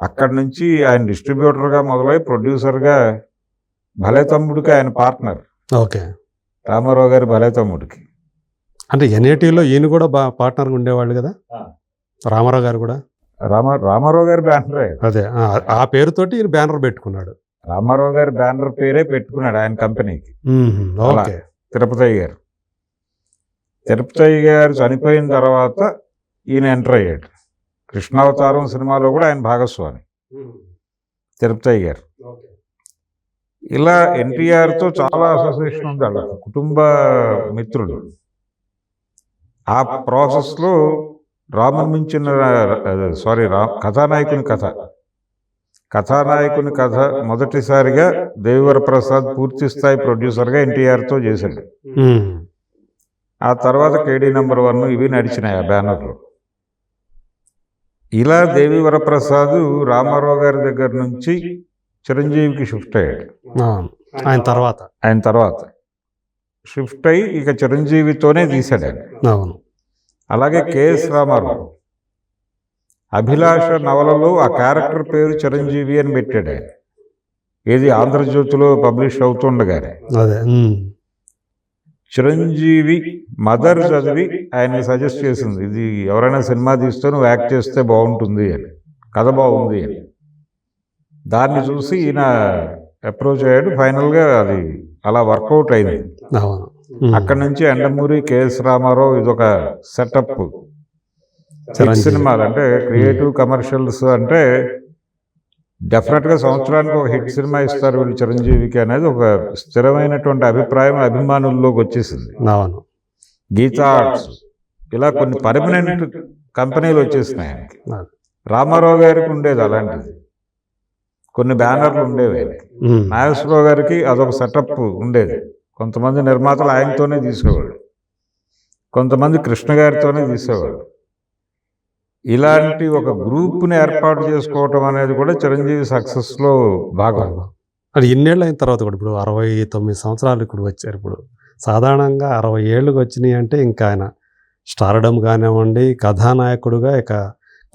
అక్కడి నుంచి ఆయన డిస్ట్రిబ్యూటర్గా మొదలై ప్రొడ్యూసర్గా భలే తమ్ముడికి ఆయన పార్ట్నర్. ఓకే, రామారావు గారి భలే తమ్ముడికి. అంటే ఎన్ఏటీలో ఈయన కూడా పార్ట్నర్గా ఉండేవాళ్ళు కదా, రామారావు గారు కూడా. రామారావు గారి బ్యానరే, అదే ఆ పేరుతోటి ఈయన బ్యానర్ పెట్టుకున్నాడు. రామారావు గారి బ్యానర్ పేరే పెట్టుకున్నాడు ఆయన కంపెనీకి. ఓకే. తిరుపతయ్య గారు చనిపోయిన తర్వాత ఈయన ఎంటర్ అయ్యాడు. కృష్ణావతారం సినిమాలో కూడా ఆయన భాగస్వామి తిరుపతయ్య గారు. ఇలా ఎన్టీఆర్తో చాలా అసోసియేషన్ ఉంది, అలా కుటుంబ మిత్రులు. ఆ ప్రాసెస్లో కథానాయకుని కథ మొదటిసారిగా దేవివరప్రసాద్ పూర్తి స్థాయి ప్రొడ్యూసర్గా ఎన్టీఆర్తో చేశాడు. ఆ తర్వాత కేడీ నెంబర్ 1 ఇవి నడిచినాయి ఆ బ్యానర్లో. ఇలా దేవివరప్రసాద్ రామారావు గారి దగ్గర నుంచి చిరంజీవికి షిఫ్ట్ అయ్యాడు. ఆయన తర్వాత షిఫ్ట్ అయ్యి ఇక చిరంజీవితోనే తీశాడు ఆయన. అవును. అలాగే కేఎస్ రామారావు అభిలాష నవలలో ఆ క్యారెక్టర్ పేరు చిరంజీవి అని పెట్టాడు ఆయన. ఏది ఆంధ్రజ్యోతిలో పబ్లిష్ అవుతుండగానే అదే చిరంజీవి మదర్ చదివి ఆయన్ని సజెస్ట్ చేసింది, ఇది ఎవరైనా సినిమా తీస్తే నువ్వు యాక్ట్ చేస్తే బాగుంటుంది అని, కథ బాగుంది అని. దాన్ని చూసి ఈయన అప్రోచ్ అయ్యాడు. ఫైనల్గా అది అలా వర్కౌట్ అయింది. అక్కడి నుంచి ఎండమూరి, కేఎస్ రామారావు ఇదొక సెటప్. సినిమాలు అంటే క్రియేటివ్ కమర్షియల్స్ అంటే డెఫినెట్గా సంవత్సరానికి ఒక హిట్ సినిమా ఇస్తారు వీళ్ళు చిరంజీవికి అనేది ఒక స్థిరమైనటువంటి అభిప్రాయం అభిమానుల్లోకి వచ్చేసింది. గీతా ఆర్ట్స్ ఇలా కొన్ని పర్మనెంట్ కంపెనీలు వచ్చేసినాయి ఆయనకి. రామారావు గారికి ఉండేది అలాంటిది, కొన్ని బ్యానర్లు ఉండేవి. నాగేశ్వరరావు గారికి అదొక సెటప్ ఉండేది. కొంతమంది నిర్మాతలు ఆయనతోనే తీసేవాళ్ళు, కొంతమంది కృష్ణ గారితోనే తీసేవాళ్ళు. ఇలాంటి ఒక గ్రూప్ని ఏర్పాటు చేసుకోవటం అనేది కూడా చిరంజీవి సక్సెస్లో భాగం. అది ఇన్నేళ్ళు అయిన తర్వాత కూడా ఇప్పుడు 69 సంవత్సరాలు ఇప్పుడు వచ్చారు. ఇప్పుడు సాధారణంగా 60 ఏళ్ళకి వచ్చినాయి అంటే ఇంకా ఆయన స్టార్డమ్ కానివ్వండి, కథానాయకుడుగా ఇక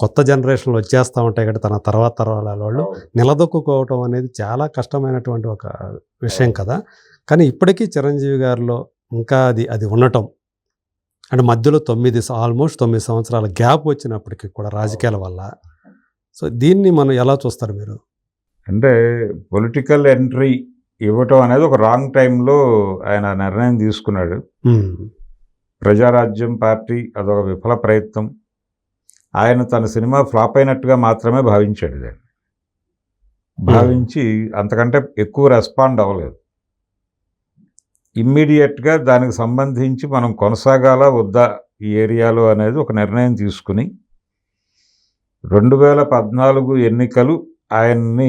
కొత్త జనరేషన్లు వచ్చేస్తూ ఉంటాయి కదా, తన తర్వాత వాళ్ళు నిలదొక్కుకోవటం అనేది చాలా కష్టమైనటువంటి ఒక విషయం కదా. కానీ ఇప్పటికీ చిరంజీవి గారిలో ఇంకా అది ఉండటం అంటే మధ్యలో ఆల్మోస్ట్ 9 సంవత్సరాల గ్యాప్ వచ్చినప్పటికీ కూడా రాజకీయాల వల్ల. సో దీన్ని మనం ఎలా చూస్తారు మీరు? అంటే పొలిటికల్ ఎంట్రీ ఇవ్వటం అనేది ఒక రాంగ్ టైంలో ఆయన నిర్ణయం తీసుకున్నాడు. ప్రజారాజ్యం పార్టీ అదొక విఫల ప్రయత్నం. ఆయన తన సినిమా ఫ్లాప్ అయినట్టుగా మాత్రమే భావించాడు. దాన్ని భావించి అంతకంటే ఎక్కువ రెస్పాండ్ అవ్వలేదు. ఇమ్మీడియట్గా దానికి సంబంధించి మనం కొనసాగాలా వద్దా ఈ ఏరియాలో అనేది ఒక నిర్ణయం తీసుకుని 2014 ఎన్నికలు ఆయన్ని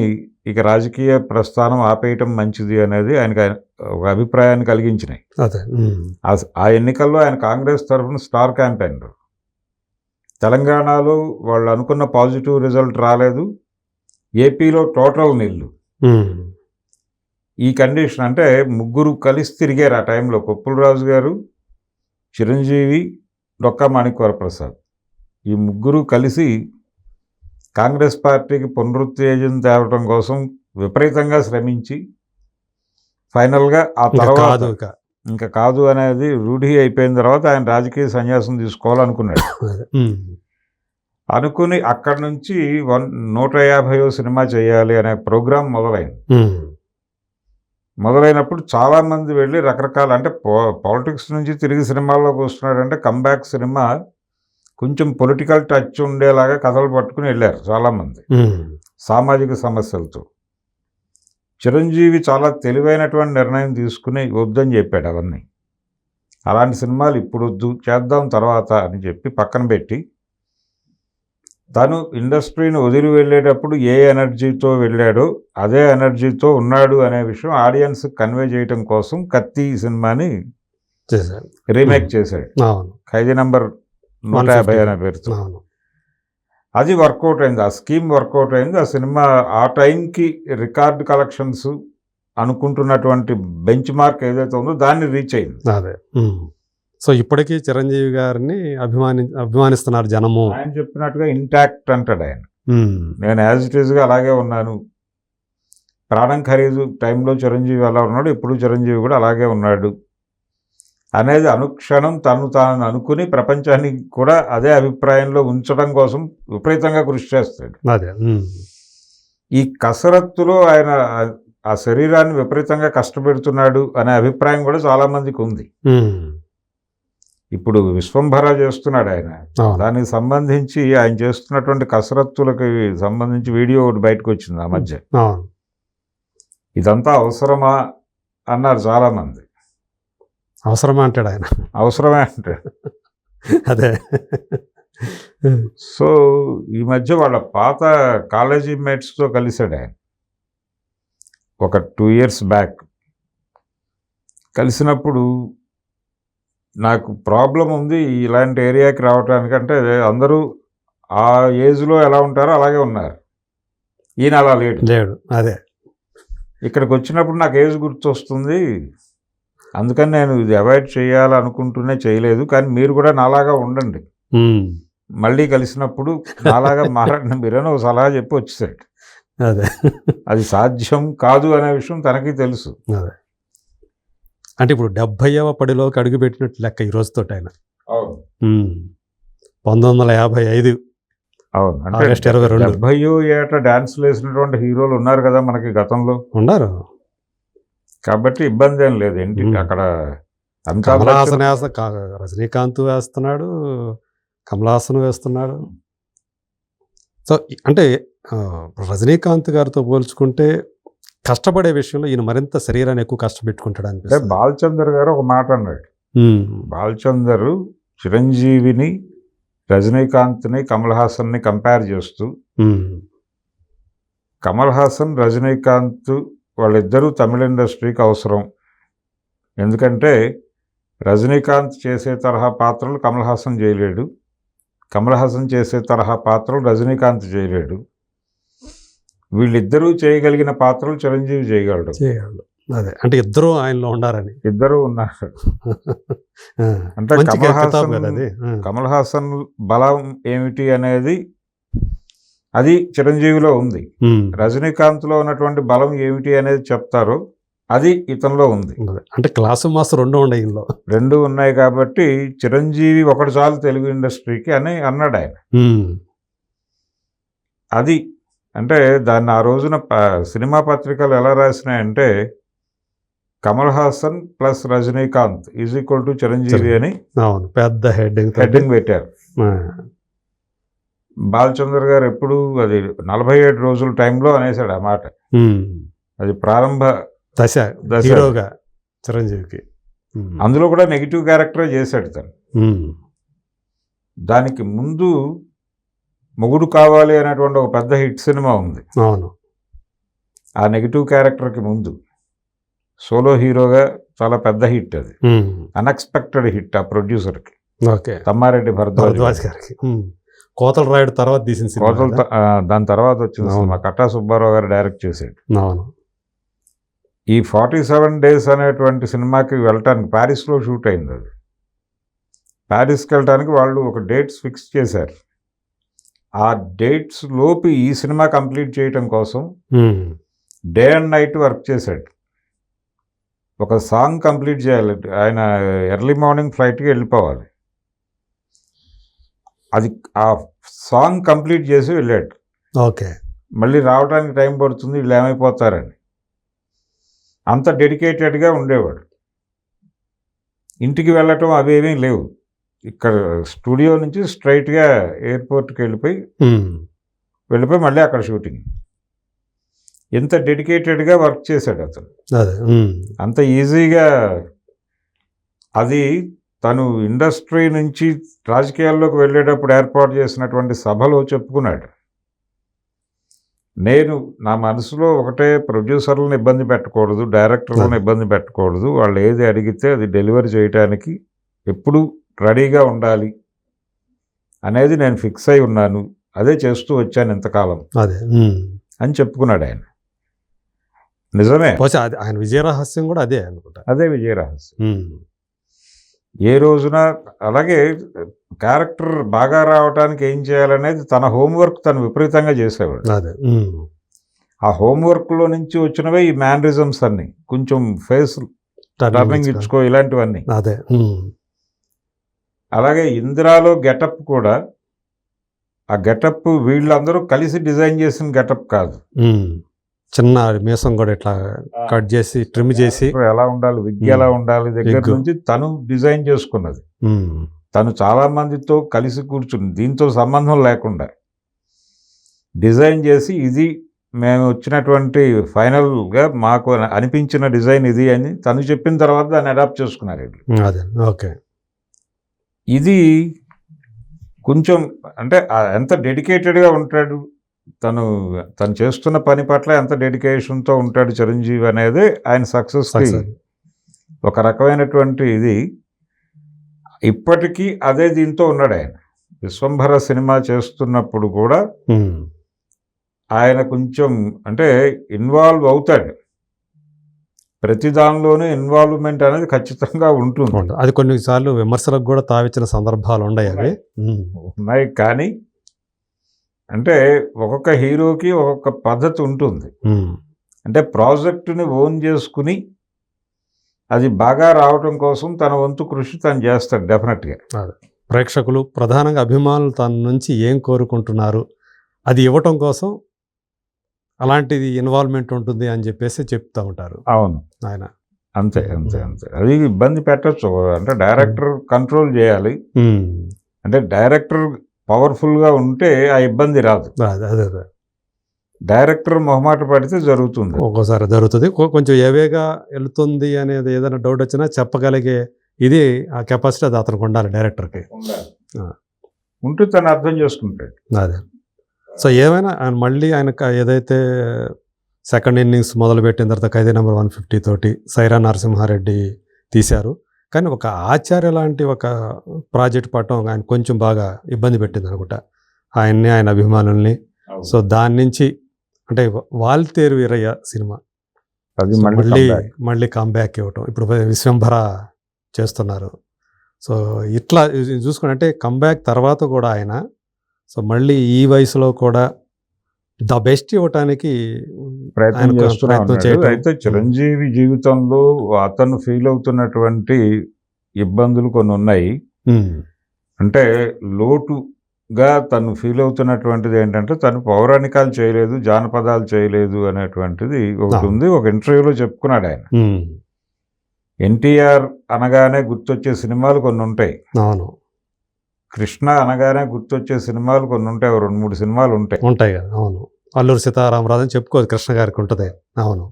ఇక రాజకీయ ప్రస్థానం ఆపేయటం మంచిది అనేది ఆయనకు ఒక అభిప్రాయాన్ని కలిగించినాయి. ఆ ఎన్నికల్లో ఆయన కాంగ్రెస్ తరఫున స్టార్ క్యాంపెయినర్. తెలంగాణలో వాళ్ళు అనుకున్న పాజిటివ్ రిజల్ట్ రాలేదు, ఏపీలో టోటల్ నిల్లు. ఈ కండిషన్ అంటే ముగ్గురు కలిసి తిరిగారు ఆ టైంలో, కొప్పుల రాజు గారు, చిరంజీవి, డొక్కా మాణిక్యవరప్రసాద్. ఈ ముగ్గురు కలిసి కాంగ్రెస్ పార్టీకి పునరుత్తేజం తేవడం కోసం విపరీతంగా శ్రమించి ఫైనల్గా ఆ తర్వాత ఇంకా కాదు అనేది రూఢి అయిపోయిన తర్వాత ఆయన రాజకీయ సన్యాసం తీసుకోవాలనుకున్నాడు. అనుకుని అక్కడి నుంచి 150వ సినిమా చేయాలి అనే ప్రోగ్రాం మొదలైనప్పుడు చాలామంది వెళ్ళి రకరకాల అంటే పాలిటిక్స్ నుంచి తిరిగి సినిమాల్లోకి వస్తున్నాడంటే కంబ్యాక్ సినిమా కొంచెం పొలిటికల్ టచ్ ఉండేలాగా కథలు పట్టుకుని వెళ్ళారు చాలామంది సామాజిక సమస్యలతో. చిరంజీవి చాలా తెలివైనటువంటి నిర్ణయం తీసుకుని వద్దని చెప్పాడు అవన్నీ. అలాంటి సినిమాలు ఇప్పుడు వద్దు, చేద్దాం తర్వాత అని చెప్పి పక్కన పెట్టి తను ఇండస్ట్రీని వదిలి వెళ్ళేటప్పుడు ఏ ఎనర్జీతో వెళ్ళాడో అదే ఎనర్జీతో ఉన్నాడు అనే విషయం ఆడియన్స్ కన్వే చేయడం కోసం కత్తి సినిమాని చేశాడు. రీమేక్ చేశాడు. అవును. ఖైదీ నంబర్ 150 అనే పేరుతో. అవును. అది వర్కౌట్ అయింది, ఆ స్కీమ్ వర్కౌట్ అయింది. ఆ సినిమా ఆ టైంకి రికార్డ్ కలెక్షన్స్ అనుకుంటున్నటువంటి బెంచ్ మార్క్ ఏదైతే ఉందో దాన్ని రీచ్ అయింది. అదే. సో ఇప్పటికీ చిరంజీవి గారిని అభిమానిస్తున్నారు జనము. ఆయన చెప్పినట్టుగా ఇంటాక్ట్ అంటాడు ఆయన. నేను యాజ్ ఇట్ ఈస్గా అలాగే ఉన్నాను. ప్రాణం ఖరీదు టైంలో చిరంజీవి ఎలా ఉన్నాడు, ఇప్పుడు చిరంజీవి కూడా అలాగే ఉన్నాడు అనేది అనుక్షణం తను తాను అనుకుని ప్రపంచానికి కూడా అదే అభిప్రాయంలో ఉంచడం కోసం విపరీతంగా కృషి చేస్తాడు. అదే. ఈ కసరత్తులో ఆయన ఆ శరీరాన్ని విపరీతంగా కష్టపెడుతున్నాడు అనే అభిప్రాయం కూడా చాలామందికి ఉంది. ఇప్పుడు విశ్వంభర చేస్తున్నాడు ఆయన. దానికి సంబంధించి ఆయన చేస్తున్నటువంటి కసరత్తులకి సంబంధించి వీడియో ఒకటి బయటకు వచ్చింది ఆ మధ్య. ఇదంతా అవసరమా అన్నారు చాలామంది. అవసరమా అంటాడు ఆయన. అవసరమే అంటాడు. అదే. సో ఈ మధ్య వాళ్ళ పాత కాలేజీ మేట్స్తో కలిశాడు ఆయన ఒక 2 years బ్యాక్. కలిసినప్పుడు నాకు ప్రాబ్లం ఉంది ఇలాంటి ఏరియాకి రావడానికి. అంటే అందరూ ఆ ఏజ్లో ఎలా ఉంటారో అలాగే ఉన్నారు, ఈయన అలా లేడు. అదే. ఇక్కడికి వచ్చినప్పుడు నాకు ఏజ్ గుర్తొస్తుంది, అందుకని నేను ఇది అవాయిడ్ చేయాలనుకుంటూనే చేయలేదు. కానీ మీరు కూడా నాలాగా ఉండండి, మళ్ళీ కలిసినప్పుడు నాలాగా మారండి మీరని ఒక సలహా చెప్పి వచ్చేసాడు. అదే. అది సాధ్యం కాదు అనే విషయం తనకి తెలుసు. అదే. అంటే ఇప్పుడు 70వ పడిలోకి అడుగుపెట్టినట్టు లెక్క ఈ రోజుతో ఆయన. 1955. అవును. అంటే ఆగస్టు 22. 70వ ఏట డాన్సులు వేసినటువంటి హీరోలు ఉన్నారు కదా మనకి గతంలో. ఉన్నారు. కాబట్టి ఇబ్బంది ఏం లేదు. ఏంటి అక్కడ కమలహాసన్ రజనీకాంత్ వేస్తున్నాడు, కమలహాసన్ వేస్తున్నాడు. సో అంటే రజనీకాంత్ గారితో పోల్చుకుంటే కష్టపడే విషయంలో ఈయన మరింత శరీరాన్ని ఎక్కువ కష్టపెట్టుకుంటాడు అనిపిస్తుంది. బాలచందర్ గారు ఒక మాట అన్నాడు. బాలచందర్ చిరంజీవిని, రజనీకాంత్ని, కమల్ హాసన్ని కంపేర్ చేస్తూ, కమల్ హాసన్, రజనీకాంత్ వాళ్ళిద్దరూ తమిళ ఇండస్ట్రీకి అవసరం. ఎందుకంటే రజనీకాంత్ చేసే తరహా పాత్రలు కమల్ హాసన్ చేయలేడు, కమల్ హాసన్ చేసే తరహా పాత్రలు రజనీకాంత్ చేయలేడు. వీళ్ళిద్దరూ చేయగలిగిన పాత్రలు చిరంజీవి చేయగలడు. అదే. అంటే ఇద్దరు ఆయనలో ఉన్నారని. ఇద్దరు ఉన్నారు. అంటే కమల్ హాసన్ బలం ఏమిటి అనేది అది చిరంజీవిలో ఉంది. రజనీకాంత్లో ఉన్నటువంటి బలం ఏమిటి అనేది చెప్తారు, అది ఇతనిలో ఉంది. అంటే క్లాసు మాస్ రెండు ఉన్నాయి కాబట్టి చిరంజీవి ఒకటి చాలు తెలుగు ఇండస్ట్రీకి అని అన్నాడు ఆయన. అది అంటే దాన్ని ఆ రోజున సినిమా పత్రికలు ఎలా రాసినాయంటే Kamal Haasan plus Rajinikanth is equal to Chiranjeevi అని పెద్ద హెడ్డింగ్ పెట్టారు. బాలచందర్ గారు ఎప్పుడు అది 47 రోజుల టైంలో అనేసాడు ఆ మాట. అది ప్రారంభ దశ హీరోగా చిరంజీవికి. అందులో కూడా నెగిటివ్ క్యారెక్టరే చేశాడు తను. దానికి ముందు మొగుడు కావాలి అనేటువంటి ఒక పెద్ద హిట్ సినిమా ఉంది. అవును. ఆ నెగిటివ్ క్యారెక్టర్కి ముందు సోలో హీరోగా చాలా పెద్ద హిట్, అది అన్ఎక్స్పెక్టెడ్ హిట్ ఆ ప్రొడ్యూసర్కి. ఓకే. తమ్మారెడ్డి భరద్వాజ్ గారికి. కోతల రాయుడు తర్వాత తీసిన సినిమా. దాని తర్వాత వచ్చిన సినిమా కట్టా సుబ్బారావు గారు డైరెక్ట్ చేశాడు. అవును. ఈ 47 days అనేటువంటి సినిమాకి వెళ్ళటానికి ప్యారిస్లో షూట్ అయింది. అది ప్యారిస్కి వెళ్ళటానికి వాళ్ళు ఒక డేట్స్ ఫిక్స్ చేశారు. ఆ డేట్స్ లోపు ఈ సినిమా కంప్లీట్ చేయటం కోసం డే అండ్ నైట్ వర్క్ చేశాడు. ఒక సాంగ్ కంప్లీట్ చేయాలి, ఆయన ఎర్లీ మార్నింగ్ ఫ్లైట్కి వెళ్ళిపోవాలి. అది ఆ సాంగ్ కంప్లీట్ చేసి వెళ్ళాడు. ఓకే. మళ్ళీ రావడానికి టైం పడుతుంది, వీళ్ళు ఏమైపోతారని అంత డెడికేటెడ్గా ఉండేవాడు. ఇంటికి వెళ్ళటం అవేమీ లేవు. ఇక్కడ స్టూడియో నుంచి స్ట్రైట్గా ఎయిర్పోర్ట్కి వెళ్ళిపోయి మళ్ళీ అక్కడ షూటింగ్. ఎంత డెడికేటెడ్గా వర్క్ చేశాడు అతను. అంత ఈజీగా అది తను ఇండస్ట్రీ నుంచి రాజకీయాల్లోకి వెళ్ళేటప్పుడు ఏర్పాటు చేసినటువంటి సభలో చెప్పుకున్నాడు, నేను నా మనసులో ఒకటే, ప్రొడ్యూసర్లను ఇబ్బంది పెట్టకూడదు, డైరెక్టర్లను ఇబ్బంది పెట్టకూడదు, వాళ్ళు ఏది అడిగితే అది డెలివరీ చేయడానికి ఎప్పుడూ రెడీగా ఉండాలి అనేది నేను ఫిక్స్ అయి ఉన్నాను, అదే చేస్తూ వచ్చాను ఇంతకాలం అదే అని చెప్పుకున్నాడు ఆయన. నిజమే, ఆయన విజయ రహస్యం కూడా అదే అనుకుంటా. అదే విజయ రహస్యం. ఏ రోజున అలాగే క్యారెక్టర్ బాగా రావడానికి ఏం చేయాలనేది తన హోంవర్క్ తను విపరీతంగా చేసేవాడు. అదే ఆ హోంవర్క్లో నుంచి వచ్చినవే ఈ మ్యానరిజమ్స్ అన్ని, కొంచెం ఫేస్ టర్నింగ్ ఇచ్చుకో, ఇలాంటివన్నీ. అదే అలాగే ఇందిరాలో గెటప్ కూడా, ఆ గెటప్ వీళ్ళందరూ కలిసి డిజైన్ చేసిన గెటప్ కాదు. చిన్న మీసం కూడా ఇట్లా కట్ చేసి ట్రిమ్ చేసి ఎలా ఉండాలి, విగ్ ఎలా ఉండాలి దగ్గర నుంచి తను డిజైన్ చేసుకున్నది. తను చాలా మందితో కలిసి కూర్చుని దీంతో సంబంధం లేకుండా డిజైన్ చేసి, ఇది మేము వచ్చినటువంటి ఫైనల్గా మాకు అనిపించిన డిజైన్ ఇది అని తను చెప్పిన తర్వాత దాన్ని అడాప్ట్ చేసుకున్నారు. అదే ఓకే. ఇది కొంచెం అంటే ఎంత డెడికేటెడ్గా ఉంటాడు, తను చేస్తున్న పని పట్ల ఎంత డెడికేషన్తో ఉంటాడు చిరంజీవి అనేది ఆయన సక్సెస్కి ఒక రకమైనటువంటి ఇది. ఇప్పటికీ అదే దీంతో ఉన్నాడు ఆయన. విశ్వంభర సినిమా చేస్తున్నప్పుడు కూడా ఆయన కొంచెం అంటే ఇన్వాల్వ్ అవుతాడు, ప్రతి దానిలోనూ ఇన్వాల్వ్మెంట్ అనేది ఖచ్చితంగా ఉంటుంది. అది కొన్నిసార్లు విమర్శలకు కూడా తావిచ్చిన సందర్భాలు ఉన్నాయి. కానీ అంటే ఒక్కొక్క హీరోకి ఒక్కొక్క పద్ధతి ఉంటుంది. అంటే ప్రాజెక్టుని ఓన్ చేసుకుని అది బాగా రావడం కోసం తన వంతు కృషి తను చేస్తాడు డెఫినెట్గా. ప్రేక్షకులు ప్రధానంగా అభిమానులు తన నుంచి ఏం కోరుకుంటున్నారు అది ఇవ్వటం కోసం అలాంటిది ఇన్వాల్వ్మెంట్ ఉంటుంది అని చెప్పేసి చెప్తూ ఉంటారు. అవును, ఆయన అంతే అంతే అంతే. అది ఇబ్బంది పెట్టచ్చు, అంటే డైరెక్టర్ కంట్రోల్ చేయాలి. అంటే డైరెక్టర్ పవర్ఫుల్గా ఉంటే ఆ ఇబ్బంది రాదు. అదే డైరెక్టర్ మొహమాట పడితే జరుగుతుంది, ఒక్కోసారి జరుగుతుంది. కొంచెం ఏవేగా వెళుతుంది అనేది ఏదైనా డౌట్ వచ్చినా చెప్పగలిగే ఇది ఆ కెపాసిటీ అది అతనికి ఉండాలి, డైరెక్టర్కి ఉంటూ తను అర్థం చేసుకుంటాడు. అదే. సో ఏమైనా ఆయన మళ్ళీ ఆయనకు ఏదైతే సెకండ్ ఇన్నింగ్స్ మొదలుపెట్టిన తర్వాత ఖైదీ నెంబర్ 150 తోటి సైరా నరసింహారెడ్డి తీశారు, కానీ ఒక ఆచార్య లాంటి ఒక ప్రాజెక్ట్ పట్టడం ఆయన కొంచెం బాగా ఇబ్బంది పెట్టింది అనుకుంటా ఆయన్ని, ఆయన అభిమానుల్ని. సో దాని నుంచి అంటే వాల్తేరు వీరయ్య సినిమా అది మళ్ళీ కంబ్యాక్ ఇవ్వటం, ఇప్పుడు విశ్వంభర చేస్తున్నారు. సో ఇట్లా చూసుకుని అంటే కంబ్యాక్ తర్వాత కూడా ఆయన సో మళ్ళీ ఈ వయసులో కూడా ద బెస్ట్ ఇవ్వటానికి ప్రయత్నం చేస్తున్నాడు. అయితే చిరంజీవి జీవితంలో అతను ఫీల్ అవుతున్నటువంటి ఇబ్బందులు కొన్ని ఉన్నాయి. అంటే లోటుగా తను ఫీల్ అవుతున్నటువంటిది ఏంటంటే తను పౌరాణికాలు చేయలేదు, జానపదాలు చేయలేదు అనేటువంటిది ఒకటి ఉంది. ఒక ఇంటర్వ్యూలో చెప్పుకున్నాడు ఆయన. ఎన్టీఆర్ అనగానే గుర్తొచ్చే సినిమాలు కొన్ని ఉంటాయి, అవును. కృష్ణ అనగానే గుర్తొచ్చే సినిమాలు కొన్ని ఉంటాయి, 2-3 సినిమాలు ఉంటాయి కదా. అవును, అల్లూరి సీతారామరాజు అని చెప్పుకోదు, కృష్ణ గారికి ఉంటుంది. అవును,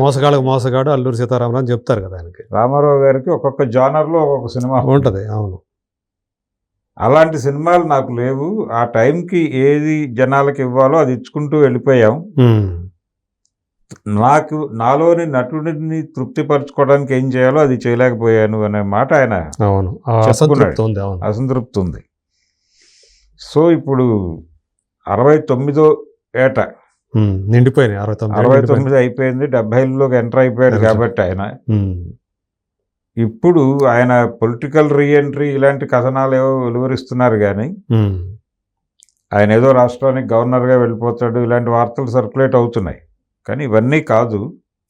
మోసగాడు అల్లూరి సీతారామరాజు అని చెప్తారు కదా ఆయనకి. రామారావు గారికి ఒక్కొక్క జానర్లో ఒక్కొక్క సినిమా ఉంటుంది. అవును, అలాంటి సినిమాలు నాకు లేవు. ఆ టైంకి ఏది జనాలకు ఇవ్వాలో అది ఇచ్చుకుంటూ వెళ్ళిపోయాం. నాలోని నటుడిని తృప్తిపరచుకోవడానికి ఏం చేయాలో అది చేయలేకపోయాను అనే మాట ఆయన అసంతృప్తి ఉంది. సో ఇప్పుడు 69వ ఏట నిండిపోయింది, 69 అయిపోయింది, 70లోకి ఎంటర్ అయిపోయాడు. కాబట్టి ఆయన ఇప్పుడు ఆయన పొలిటికల్ రీఎంట్రీ ఇలాంటి కథనాలు ఏవో వెలువరిస్తున్నారు, కానీ ఆయన ఏదో రాష్ట్రానికి గవర్నర్గా వెళ్ళిపోతాడు ఇలాంటి వార్తలు సర్క్యులేట్ అవుతున్నాయి. కానీ ఇవన్నీ కాదు,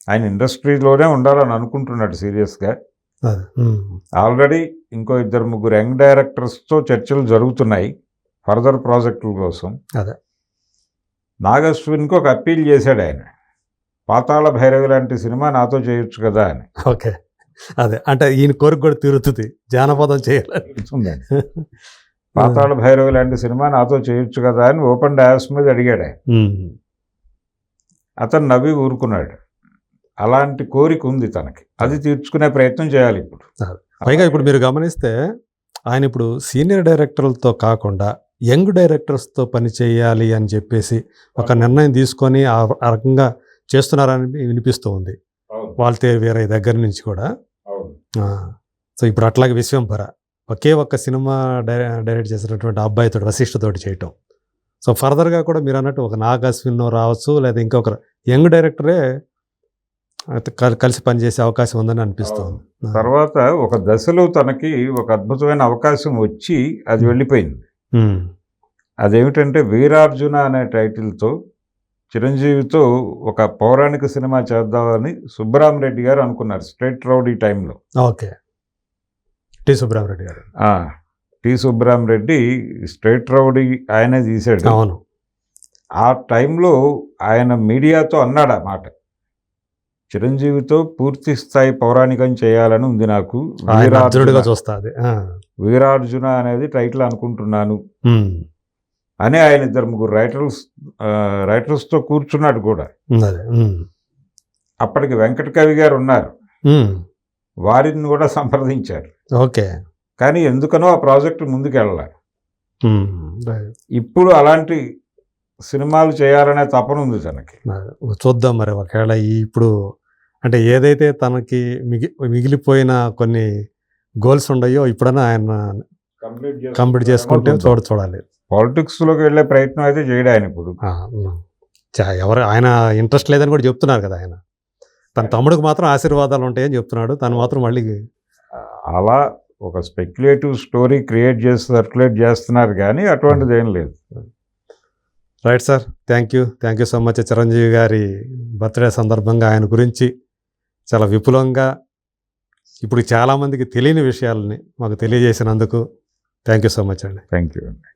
ఆయన ఇండస్ట్రీలోనే ఉండాలని అనుకుంటున్నాడు సీరియస్గా. ఆల్రెడీ ఇంకో 2-3 యంగ్ డైరెక్టర్స్తో చర్చలు జరుగుతున్నాయి ఫర్దర్ ప్రాజెక్టుల కోసం. నాగశ్విన్కి ఒక అప్పీల్ చేశాడు ఆయన, పాతాళ భైరవి లాంటి సినిమా నాతో చేయొచ్చు కదా అని. ఓకే, అదే అంటే ఈయన కోరిక కూడా తీరుతుంది, జానపదం చేయాలి. పాతాళ భైరవి లాంటి సినిమా నాతో చేయొచ్చు కదా అని ఓపెన్ డయాస్ మీద అడిగాడు ఆయన. అతను నవ్వి ఊరుకున్నాడు. అలాంటి కోరిక ఉంది తనకి, అది తీర్చుకునే ప్రయత్నం చేయాలి ఇప్పుడు. పైగా ఇప్పుడు మీరు గమనిస్తే ఆయన ఇప్పుడు సీనియర్ డైరెక్టర్లతో కాకుండా యంగ్ డైరెక్టర్స్తో పని చేయాలి అని చెప్పేసి ఒక నిర్ణయం తీసుకొని ఆ రకంగా చేస్తున్నారని వినిపిస్తూ ఉంది. వాల్తేరు వీరయ్య దగ్గర నుంచి కూడా. సో ఇప్పుడు అట్లాగే విశ్వంభర ఒకే ఒక్క సినిమా డైరెక్ట్ చేసినటువంటి అబ్బాయితో వశిష్ఠతోటి చేయటం. సో ఫర్దర్గా కూడా మీరు అన్నట్టు ఒక నాగ్ అశ్విన్ రావచ్చు, లేదా ఇంకొకరు యంగ్ డైరెక్టరే కలిసి పనిచేసే అవకాశం ఉందని అనిపిస్తుంది. తర్వాత ఒక దశలో తనకి ఒక అద్భుతమైన అవకాశం వచ్చి అది వెళ్ళిపోయింది. అదేమిటంటే వీరార్జున అనే టైటిల్తో చిరంజీవితో ఒక పౌరాణిక సినిమా చేద్దామని సుబ్బరామరెడ్డి గారు అనుకున్నారు స్ట్రైట్ రౌడీ టైంలో. ఓకే, టి సుబ్బరామరెడ్డి గారు. టి సుబ్బరామరెడ్డి స్ట్రైట్ రౌడీ ఆయనే తీశాడు. అవును. ఆ టైంలో ఆయన మీడియాతో అన్నాడు ఆ మాట, చిరంజీవితో పూర్తి స్థాయి పౌరాణికం చేయాలని ఉంది నాకు, వీరార్జున అనేది టైటిల్ అనుకుంటున్నాను అని ఆయన 2-3 రైటర్స్తో కూర్చున్నాడు కూడా. అప్పటికి వెంకట కవి గారు ఉన్నారు, వారిని కూడా సంప్రదించారు. ఓకే, కానీ ఎందుకనో ఆ ప్రాజెక్టు ముందుకు వెళ్ళాలి. ఇప్పుడు అలాంటి సినిమాలు చేయాలనే తపన ఉంది తనకి. చూద్దాం మరి ఒకవేళ ఇప్పుడు అంటే ఏదైతే తనకి మిగిలిపోయిన కొన్ని గోల్స్ ఉన్నాయో ఇప్పుడైనా ఆయన కంప్లీట్ చేసుకుంటే చూడాలి. పాలిటిక్స్లోకి వెళ్ళే ప్రయత్నం అయితే చేయడు ఆయన ఇప్పుడు. ఎవరు ఆయన ఇంట్రెస్ట్ లేదని కూడా చెప్తున్నారు కదా ఆయన. తన తమ్ముడికి మాత్రం ఆశీర్వాదాలు ఉంటాయని చెప్తున్నాడు, తను మాత్రం మళ్ళీ అలా ఒక స్పెక్యులేటివ్ స్టోరీ సర్క్యులేట్ చేస్తున్నారు కానీ అటువంటిది ఏం లేదు. Right sir, thank you so much. Chiranjeevi గారి బర్త్డే సందర్భంగా ఆయన గురించి చాలా విపులంగా ఇప్పుడు చాలామందికి తెలియని విషయాలని మాకు తెలియజేసినందుకు థ్యాంక్ యూ సో మచ్ అండి. థ్యాంక్ యూ అండి.